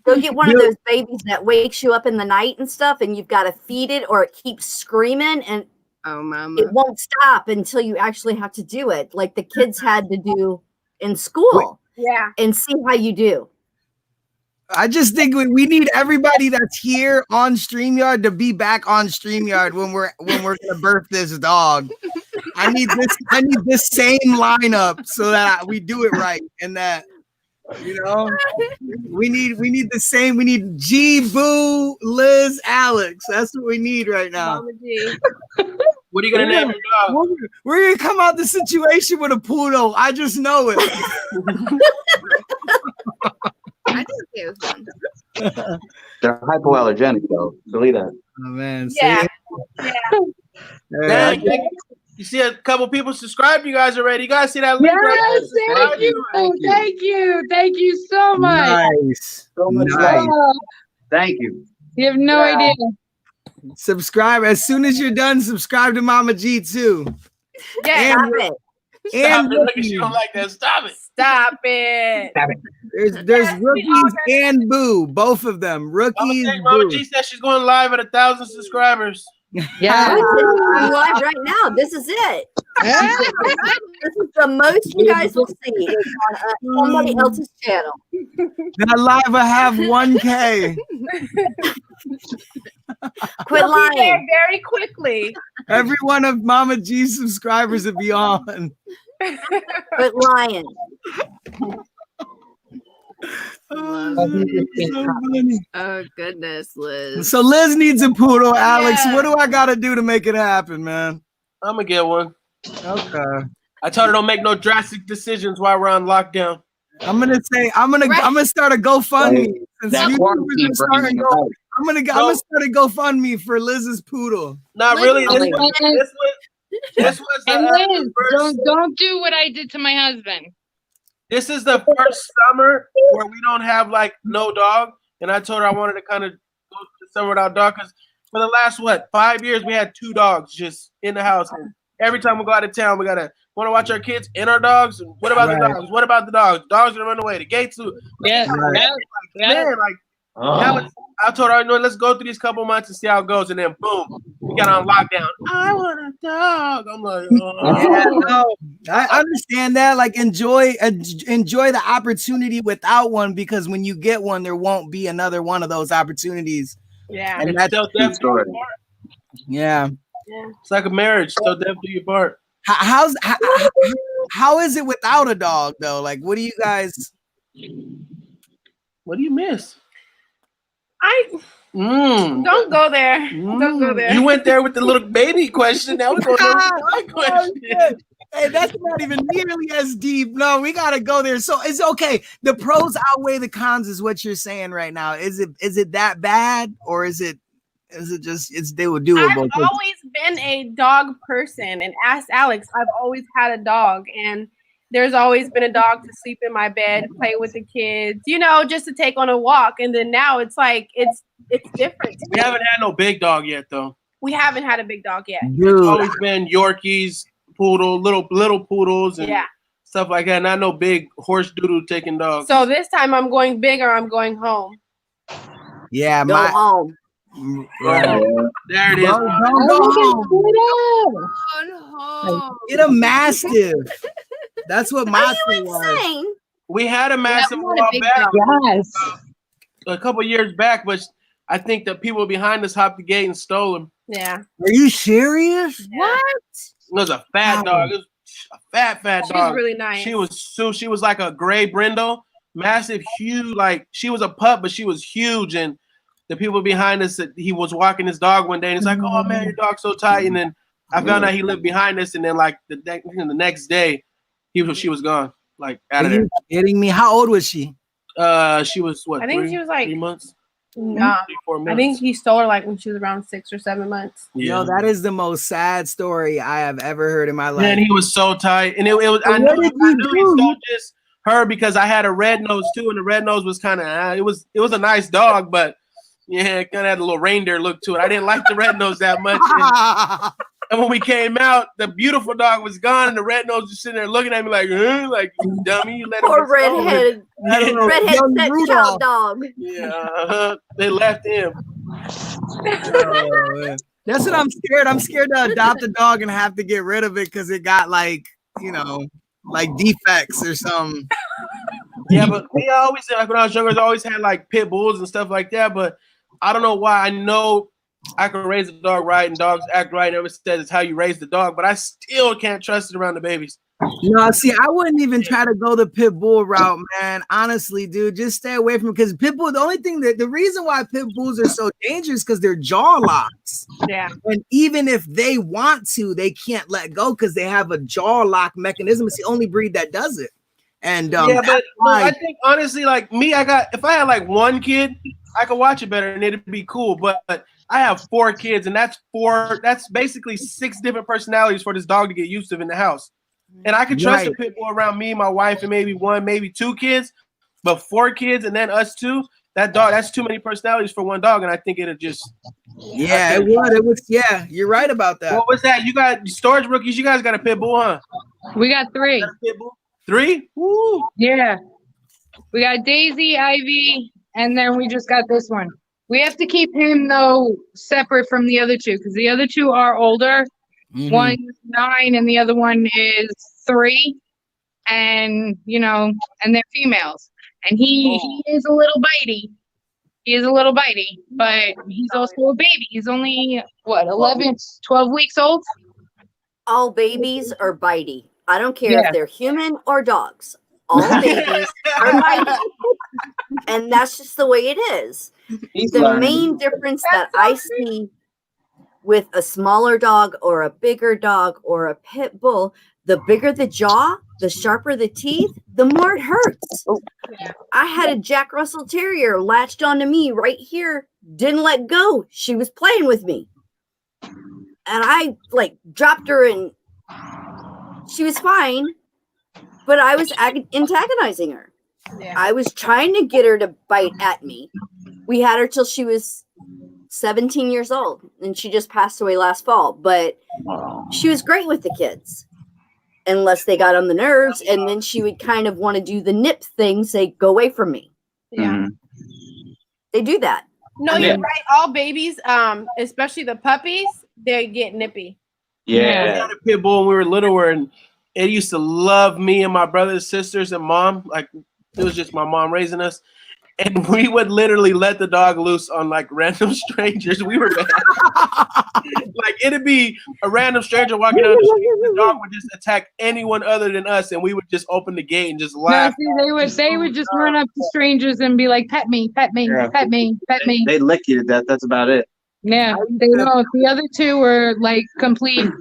Go get one of those babies that wakes you up in the night and stuff, and you've got to feed it or it keeps screaming and it won't stop until you actually have to do it, like the kids had to do in school. Yeah. And see how you do. I just think we need everybody that's here on StreamYard to be back on StreamYard when we're gonna birth this dog. I need this same lineup so that we do it right and that we need the same. We need G, Boo, Liz, Alex. That's what we need right now. Mama G. What are you gonna name your dog? We're gonna come out the situation with a poodle. I just know it. I think it was fun. They're hypoallergenic though. Delete that. Oh man. Yeah. Yeah. You see a couple people subscribe to you guys already. You guys see that link? Yes, thank you. Thank you so much. Nice. So much Nice. love. Thank you. You have no idea. Subscribe as soon as you're done. Subscribe to Mama G too. Yeah. Stop it. Stop it. Look at you. Don't like that. Stop it. Stop it. There's rookies and Boo, both of them. Rookies. Mama G said she's going live at 1,000 subscribers. Yeah. I'm live right now. This is it. This is the most you guys will see on somebody else's channel. That live will have 1K. Quit We'll be there lying. very quickly. Every one of Mama G's subscribers will be on. Quit lying. Oh goodness, Liz. So Liz needs a poodle, Alex. Yeah. What do I gotta do to make it happen, man? I'm gonna get one. Okay. I told her don't make no drastic decisions while we're on lockdown. I'm gonna start a GoFundMe. Since That YouTubers quarantine are starting brings to go, it I'm gonna start a GoFundMe for Liz's poodle. Not really. This was And Liz, the first, don't do what I did to my husband. this is the first summer where we don't have like no dog, and I told her I wanted to kind of go to the summer without dog because for the last 5 years we had 2 dogs just in the house. And every time we go out of town, we gotta want to watch our kids and our dogs. And what about the dogs? What about the dogs? Dogs gonna run away. The gates. Yeah. Man, now I told her, let's go through these couple months and see how it goes, and then boom, we got on lockdown. I want a dog. I'm like, Yeah, no, I understand that. Like, enjoy the opportunity without one, because when you get one, there won't be another one of those opportunities. Yeah. And that's still death do you part. Yeah. It's like a marriage. Still death do you part. How is it without a dog though? Like, what do you guys? What do you miss? Don't go there. Don't go there. You went there with the little baby question. Now we're going to my question. Hey, that's not even nearly as deep. No, we gotta go there. So it's okay. The pros outweigh the cons, is what you're saying right now. Is it that bad, or is it just they will do it? I've always been a dog person, and ask Alex. I've always had a dog, and there's always been a dog to sleep in my bed, play with the kids, just to take on a walk. And then now it's like it's different. We haven't had no big dog yet, though. We haven't had a big dog yet. It's always been Yorkies, poodle, little poodles, and stuff like that. Not no big horse doodle taking dogs. So this time I'm going big or I'm going home. Yeah, Go home. Right. There it is. Don't go home. Oh, no. Get a mastiff. That's what my thing was. Insane. We had a massive we while had a big back, dog. Yes. a couple years back, but I think the people behind us hopped the gate and stole him. Yeah. Are you serious? What? It was a fat dog. It was a fat She dog. was really nice. She was like a gray brindle, massive, huge. Like she was a pup, but she was huge. And the people behind us, he was walking his dog one day, and he's like, "Oh man, your dog's so tight." And then I found out he lived behind us, and then like the next day, she was gone, like out of Are there. you kidding me? How old was she? She was what? I think she was like 3 months. 3, 4 months. I think he stole her like when she was around 6 or 7 months. Yo, that is the most sad story I have ever heard in my life. Man, he was so tight, and it was. So I what knew did you he do? stole just her because I had a red nose too, and the red nose was kind of. It was a nice dog, but yeah, it kind of had a little reindeer look to it. I didn't like the red nose that much. And when we came out, the beautiful dog was gone, and the red nose was sitting there looking at me like, like you dummy, you let him. Poor redheaded stepchild dog. Yeah, they left him. Oh, that's what I'm scared. I'm scared to adopt a dog and have to get rid of it because it got like defects or something. Yeah, but we always like when I was younger, I always had like pit bulls and stuff like that. But I don't know why. I know I can raise a dog right, and dogs act right. Everyone says it's how you raise the dog, but I still can't trust it around the babies. No, see, I wouldn't even try to go the pit bull route, man. Honestly, dude, just stay away from it because pit bull. The only thing the reason why pit bulls are so dangerous because they're jaw locks. Yeah, and even if they want to, they can't let go because they have a jaw lock mechanism. It's the only breed that does it. And yeah, but I think honestly, like me, if I had like one kid, I could watch it better and it'd be cool. But I have 4 kids, and that's basically 6 different personalities for this dog to get used to in the house. And I could trust a pit bull around me, my wife, and maybe 1, maybe 2 kids, but 4 kids and then us 2, that's too many personalities for one dog, and I think it'll just. Yeah, it would. It was. Yeah, you're right about that. What was that? You got storage rookies. You guys got a pit bull, huh? We got 3. 3? Woo. Yeah. We got Daisy, Ivy, and then we just got this one. We have to keep him though separate from the other 2 because the other 2 are older. Mm-hmm. One's 9 and the other one is 3, and and they're females. And he is a little bitey. He is a little bitey, but he's also a baby. He's only 11, 12 weeks old. All babies are bitey. I don't care if they're human or dogs. All babies are bitey. And that's just the way it is. The main difference that I see with a smaller dog or a bigger dog or a pit bull, the bigger the jaw, the sharper the teeth, the more it hurts. I had a Jack Russell Terrier latched onto me right here, didn't let go. She was playing with me. And I dropped her and she was fine, but I was antagonizing her. Yeah. I was trying to get her to bite at me. We had her till she was 17 years old, and she just passed away last fall. But she was great with the kids, unless they got on the nerves, and then she would kind of want to do the nip thing, say, "Go away from me." Yeah, they do that. No, you're right. All babies, especially the puppies, they get nippy. Yeah, we had a pit bull when we were littler, and it used to love me and my brothers, sisters, and mom. Like it was just my mom raising us. And we would literally let the dog loose on like random strangers. We were bad. Like it'd be a random stranger walking down the street. The dog would just attack anyone other than us, and we would just open the gate and just laugh. No, see, they would just run up to strangers and be like, "Pet me, pet me, pet me, pet me." They lick you to death. That's about it. Yeah, they don't. The other 2 were like complete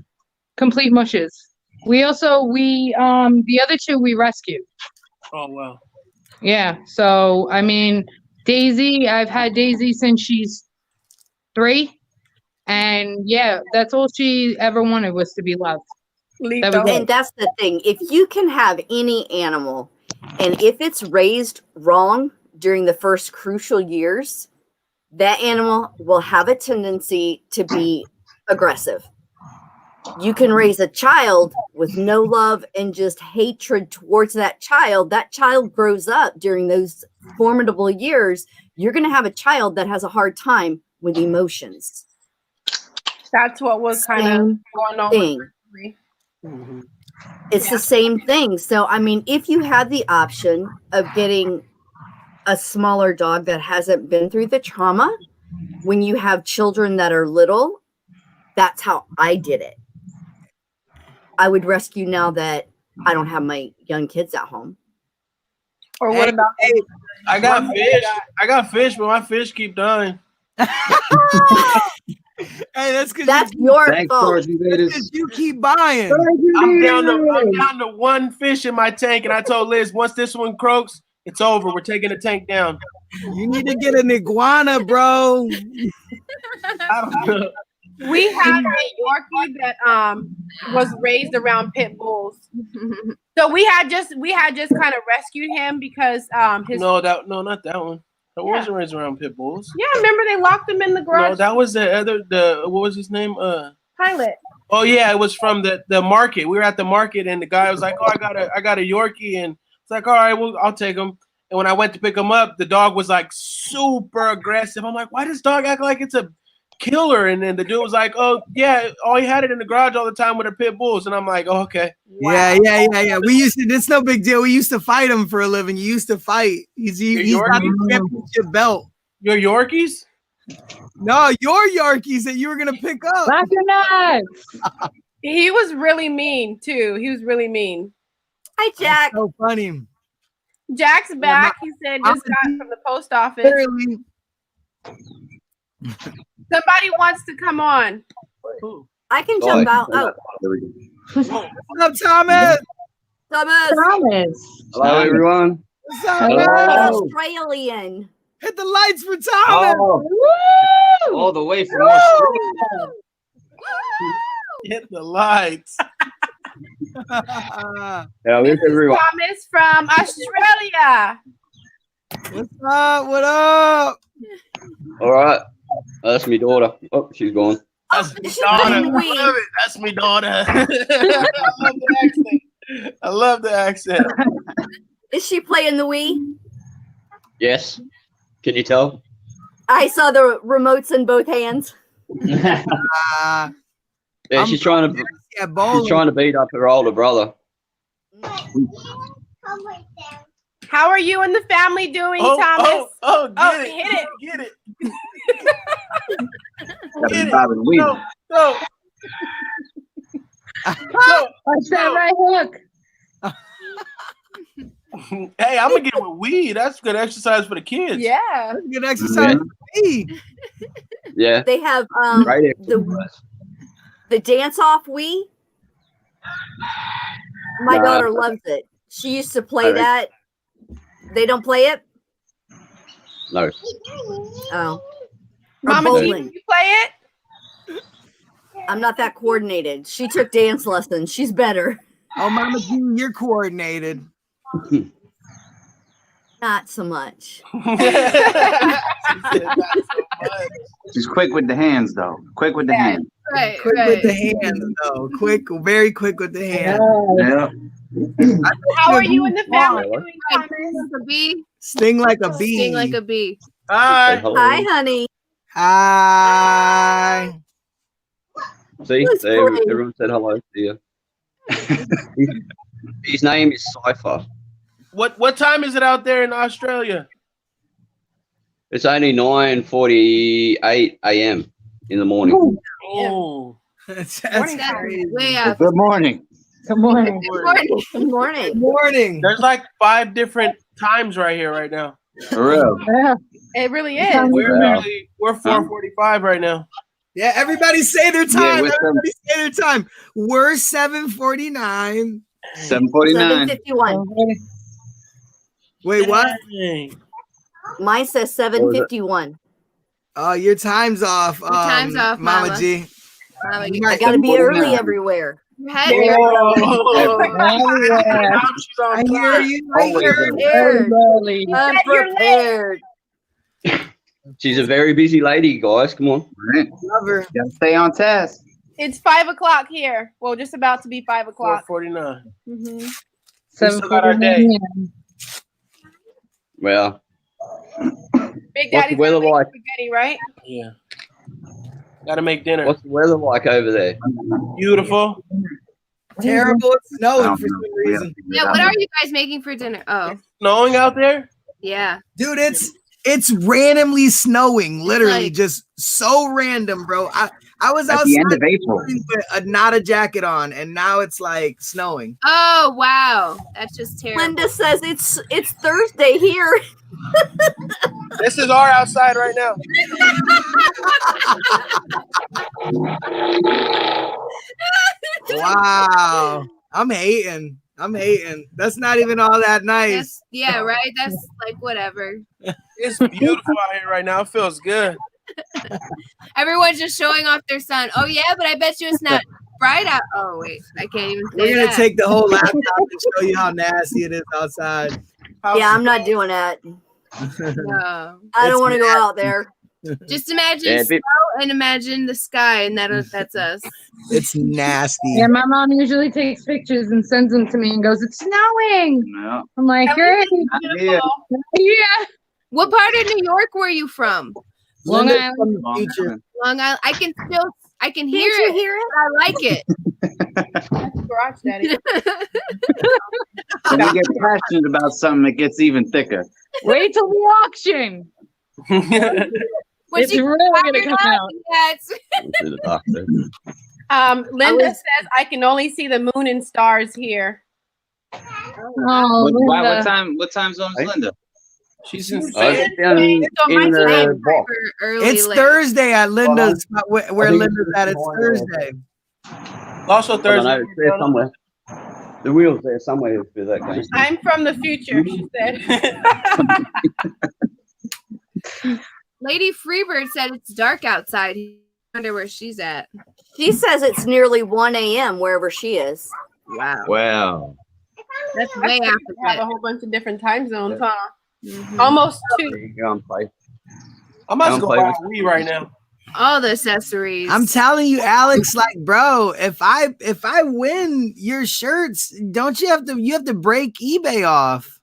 mushes. The other 2 we rescued. Oh wow. Yeah, so I mean, Daisy, I've had Daisy since she's 3, and yeah, that's all she ever wanted was to be loved. And that's the thing. If you can have any animal, and if it's raised wrong during the first crucial years, that animal will have a tendency to be aggressive. You can raise a child with no love and just hatred towards that child. That child grows up during those formidable years. You're going to have a child that has a hard time with emotions. That's what was kind of Same going on thing. with Mercury. Mhm. It's the same thing. So, I mean, if you had the option of getting a smaller dog that hasn't been through the trauma, when you have children that are little, that's how I did it. I would rescue now that I don't have my young kids at home. Or what about I got fish. I got fish, but my fish keep dying. Hey, that's because That's your Thanks, fault. George Invaders. you keep buying. I'm down to one fish in my tank, and I told Liz, once this one croaks, it's over. We're taking the tank down. You need to get an iguana, bro. I don't know. We had a Yorkie that was raised around pit bulls. So we had just kind of rescued him because his No, not that one. That wasn't raised around pit bulls. Yeah, remember they locked him in the No, garage. that was the what was his name? Pilot. Oh yeah, it was from the market. We were at the market, and the guy was like, "Oh, I got a Yorkie," and it's like, "All right, well, I'll take him." And when I went to pick him up, the dog was like super aggressive. I'm like, "Why does dog act like it's a killer?" And then the dude was like, "Oh yeah, he had it in the garage all the time with her pit bulls." And I'm like, "Oh, okay." Yeah. We used to. It's no big deal. We used to fight him for a living. You used to fight. He's got a championship belt. Your Yorkies? No, your Yorkies that you were gonna pick up. Lock your nuts. He was really mean too. He was really mean. Hi, Jack. So funny. Jack's back. He said just got from the post office. Barely. Somebody wants to come on. I can jump out. Oh, What's up, Thomas? Thomas. Hello, everyone. What's up? Hello. Australian. Hit the lights for Thomas. Oh, all the way from Australia. Hit the lights. Hello, everyone. Thomas from Australia. What's up? What up? All right. That's my daughter. Oh, she's gone. That's my daughter. I love it. That's my daughter. I love the accent. Is she playing the Wii? Yes. Can you tell? I saw the remotes in both hands. Yeah, she's trying to beat up her older brother. How are you and the family doing, Thomas? Get it. Watch that right hook. Hey, I'm gonna get with weed. That's good exercise for the kids. Yeah. That's good exercise for me. Yeah. They have Right the dance off Wii. My daughter loves it. She used to play that. They don't play it? No. Oh. Mama, do you play it? I'm not that coordinated. She took dance lessons. She's better. Oh, Mama G, you're coordinated. Not so much. She's quick with the hands, though. Quick with the hands. Right, Quick with the hands, though. Quick, very quick with the hands. Yeah. How are you and the family doing, Thomas? A bee. Sting like a bee. Sting like a bee. Hi. Hi, honey. Hi. See, everyone said hello to you. His name is Cypher. What time is it out there in Australia? It's only 9:48 a.m. in the morning. Oh, That's Way up. Good morning. Good morning. Good morning. Good morning. Good morning. there's like 5 different times right here right now. For real. Yeah. It really is. We're 4:45 right now. Yeah, everybody say their time. with Everybody say their time. We're 7:49. 7:49. 7:51. Wait, what? Dang. Mine says 7:51. Oh, your time's off. Your time's off, Mama Mama. G. Mama, I gotta be 7:49. early everywhere. Head I hear you. I hear you. I'm prepared. She's a very busy lady, guys. Come on. Love her. Gotta stay on task. It's 5 o'clock here. Well, just about to be 5 o'clock. 4:49. Mm-hmm. We still got our day. Well, Big what's Daddy's the weather gonna make like? spaghetti, right? Yeah. Gotta make dinner. What's the weather like over there? Beautiful. Terrible. It's snowing for some reason. Yeah, what are you guys making for dinner? Oh, Snowing out there? yeah. Dude, it's randomly snowing, literally like- just so random, bro. I was At the end outside of April. with not a jacket on, and now it's like snowing. Oh, wow. That's just terrible. Linda says it's Thursday here. This is our outside right now. Wow. I'm hating. That's not even all that nice. Yeah, right? That's like whatever. It's beautiful out here right now. It feels good. Everyone's just showing off their sun. Oh, yeah, but I bet you it's not bright out. Oh, wait. I can't even say We're gonna that. take the whole laptop and show you how nasty it is outside. Yeah, I'm not doing that. No. I don't want to go out there. Just imagine Yeah, snow and imagine the sky, and that's us. It's nasty. Yeah, my mom usually takes pictures and sends them to me and goes, "It's snowing." No. I'm like, "Great." Yeah. Yeah. What part of New York were you from? Long Linda Island. from the future. Long Island. I can hear Can't you it. hear it? I like it. Garage Daddy. When you get passionate about something, it gets even thicker. Wait till the auction. When It's she really gonna come out. That's To the doctor. Linda says I can only see the moon and stars here. Oh, Linda. What time zone is Linda? She's Oh, insane. it's down in the box. early. It's late. Thursday at Linda's. Where think Linda's at? It's Thursday. Also I don't Thursday. know, it's there somewhere. The wheel's there somewhere for that game. I'm from the future, she said. Lady Freebird said it's dark outside. I wonder where she's at. She says it's nearly 1 a.m. wherever she is. Wow. Wow. That's way after We have a that. whole bunch of different time zones, huh? Almost two. There you go and play. I might Don't go play buy with- a Wii right now. All the accessories. I'm telling you, Alex, like, bro, if I win your shirts, don't you have to break eBay off?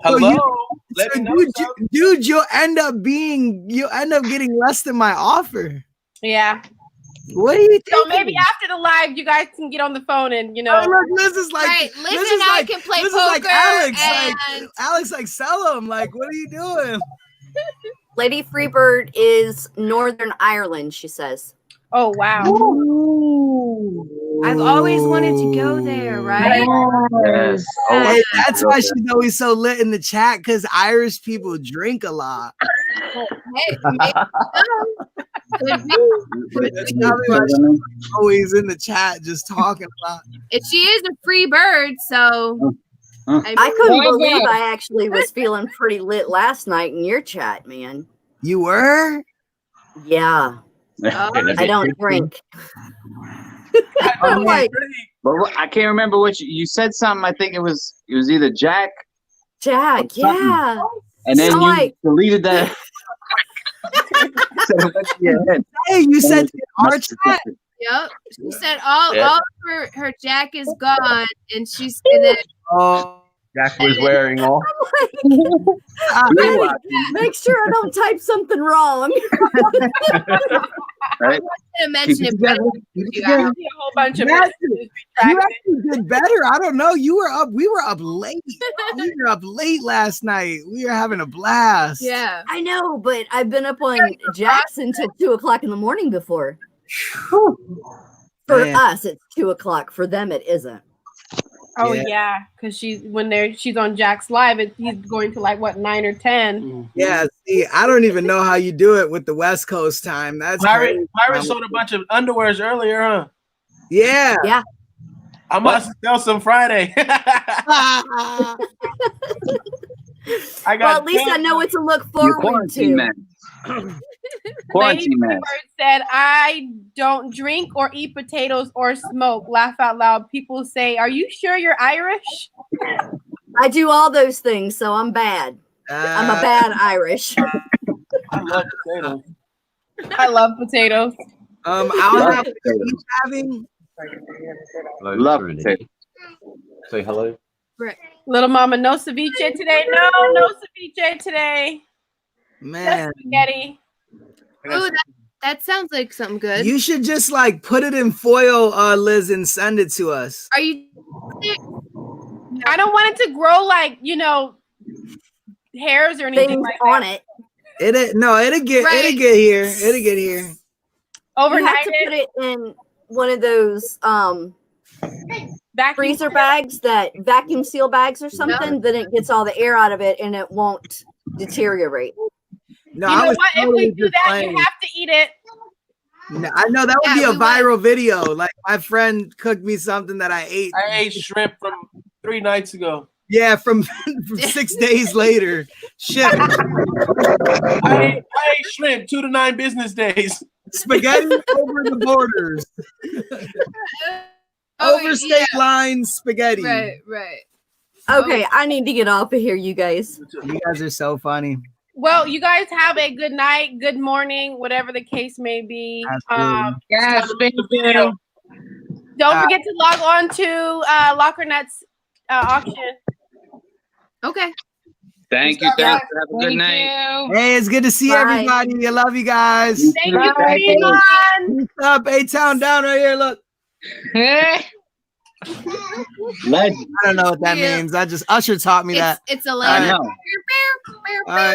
Hello. So Let me know, dude, you'll end up getting less than my offer. Yeah. What do you think? So maybe after the live, you guys can get on the phone and, you know. Oh, look, Liz is like, Right, Liz Liz and is I like, can play Liz is like poker Alex, and- like sell them. Like, what are you doing? Lady Freebird is Northern Ireland, she says. Oh, wow. I've always wanted to go there, right? Yes. Hey, that's why she's always so lit in the chat, because Irish people drink a lot. Hey, maybe so. Could be. That's probably why she's always in the chat just talking a lot. If she is a free bird, so I couldn't Oh, believe God. I actually was feeling pretty lit last night in your chat, man. You were? Yeah, I don't drink. I'm like, But I can't remember what you said. Something. I think it was either Jack, Jack, yeah. and then So, you like- deleted that. So it went to your head. Hey, you said in our chat. yep. She said all Yeah. of her Jack is gone, and then Oh, Jack was wearing off. Make sure I don't type something wrong. Right? I'm gonna mention it. But you I see a whole bunch of You messages actually did better. I don't know. You were up. We were up late. We were up late last night. We were having a blast. yeah. I know, but I've been up on Jackson till 2:00 in the morning before. For Man. us, it's 2:00. For them, it isn't. Oh Yeah. yeah, because she's on Jack's live, he's going to like what 9 or 10. Yeah. See, I don't even know how you do it with the West Coast time. That's crazy. Myra sold a bunch of underwears earlier, huh? Yeah. Yeah. I must sell some Friday. Well, I got at least I know what to look Your forward quarantine to. man. Lady Quarantine man. Freebird said, "I don't drink or eat potatoes or smoke." Laugh out loud. People say, "Are you sure you're Irish?" I do all those things, so I'm bad. I'm a bad Irish. I love potatoes. I love potatoes. I'll have to keep having. Hello, Love Trinity. potato. Say hello. Little mama, no ceviche today. No ceviche today. Man, Just spaghetti. Ooh, That sounds like something good. You should just like put it in foil, Liz, and send it to us. Are you? I don't want it to grow like hairs or anything Things like on that. it. It'll get here. It'll get here. Overnight. You have to put it in one of those freezer bags, that vacuum seal bags or something. Then it gets all the air out of it and it won't deteriorate. No, you I know was what? If totally we do just that, playing. you have to eat it. No, I know that would be a viral video. Like my friend cooked me something that I ate. I ate shrimp from 3 nights ago. Yeah, from 6 days later. Shit. I ate shrimp 2 to 9 business days. Spaghetti over the borders. Over state lines spaghetti. Right. Okay, I need to get off of here, you guys. You guys are so funny. Well, you guys have a good night, good morning, whatever the case may be. Yes, thank you. Don't forget to log on to Locker Nuts auction. Okay. Thank you. Have a good night. Hey, it's good to see everybody. I love you guys. Thank you for being on. What's up? A-Town down right here. Look. Legend. I don't know what that means. Usher taught me that. It's a I legend. know. All right.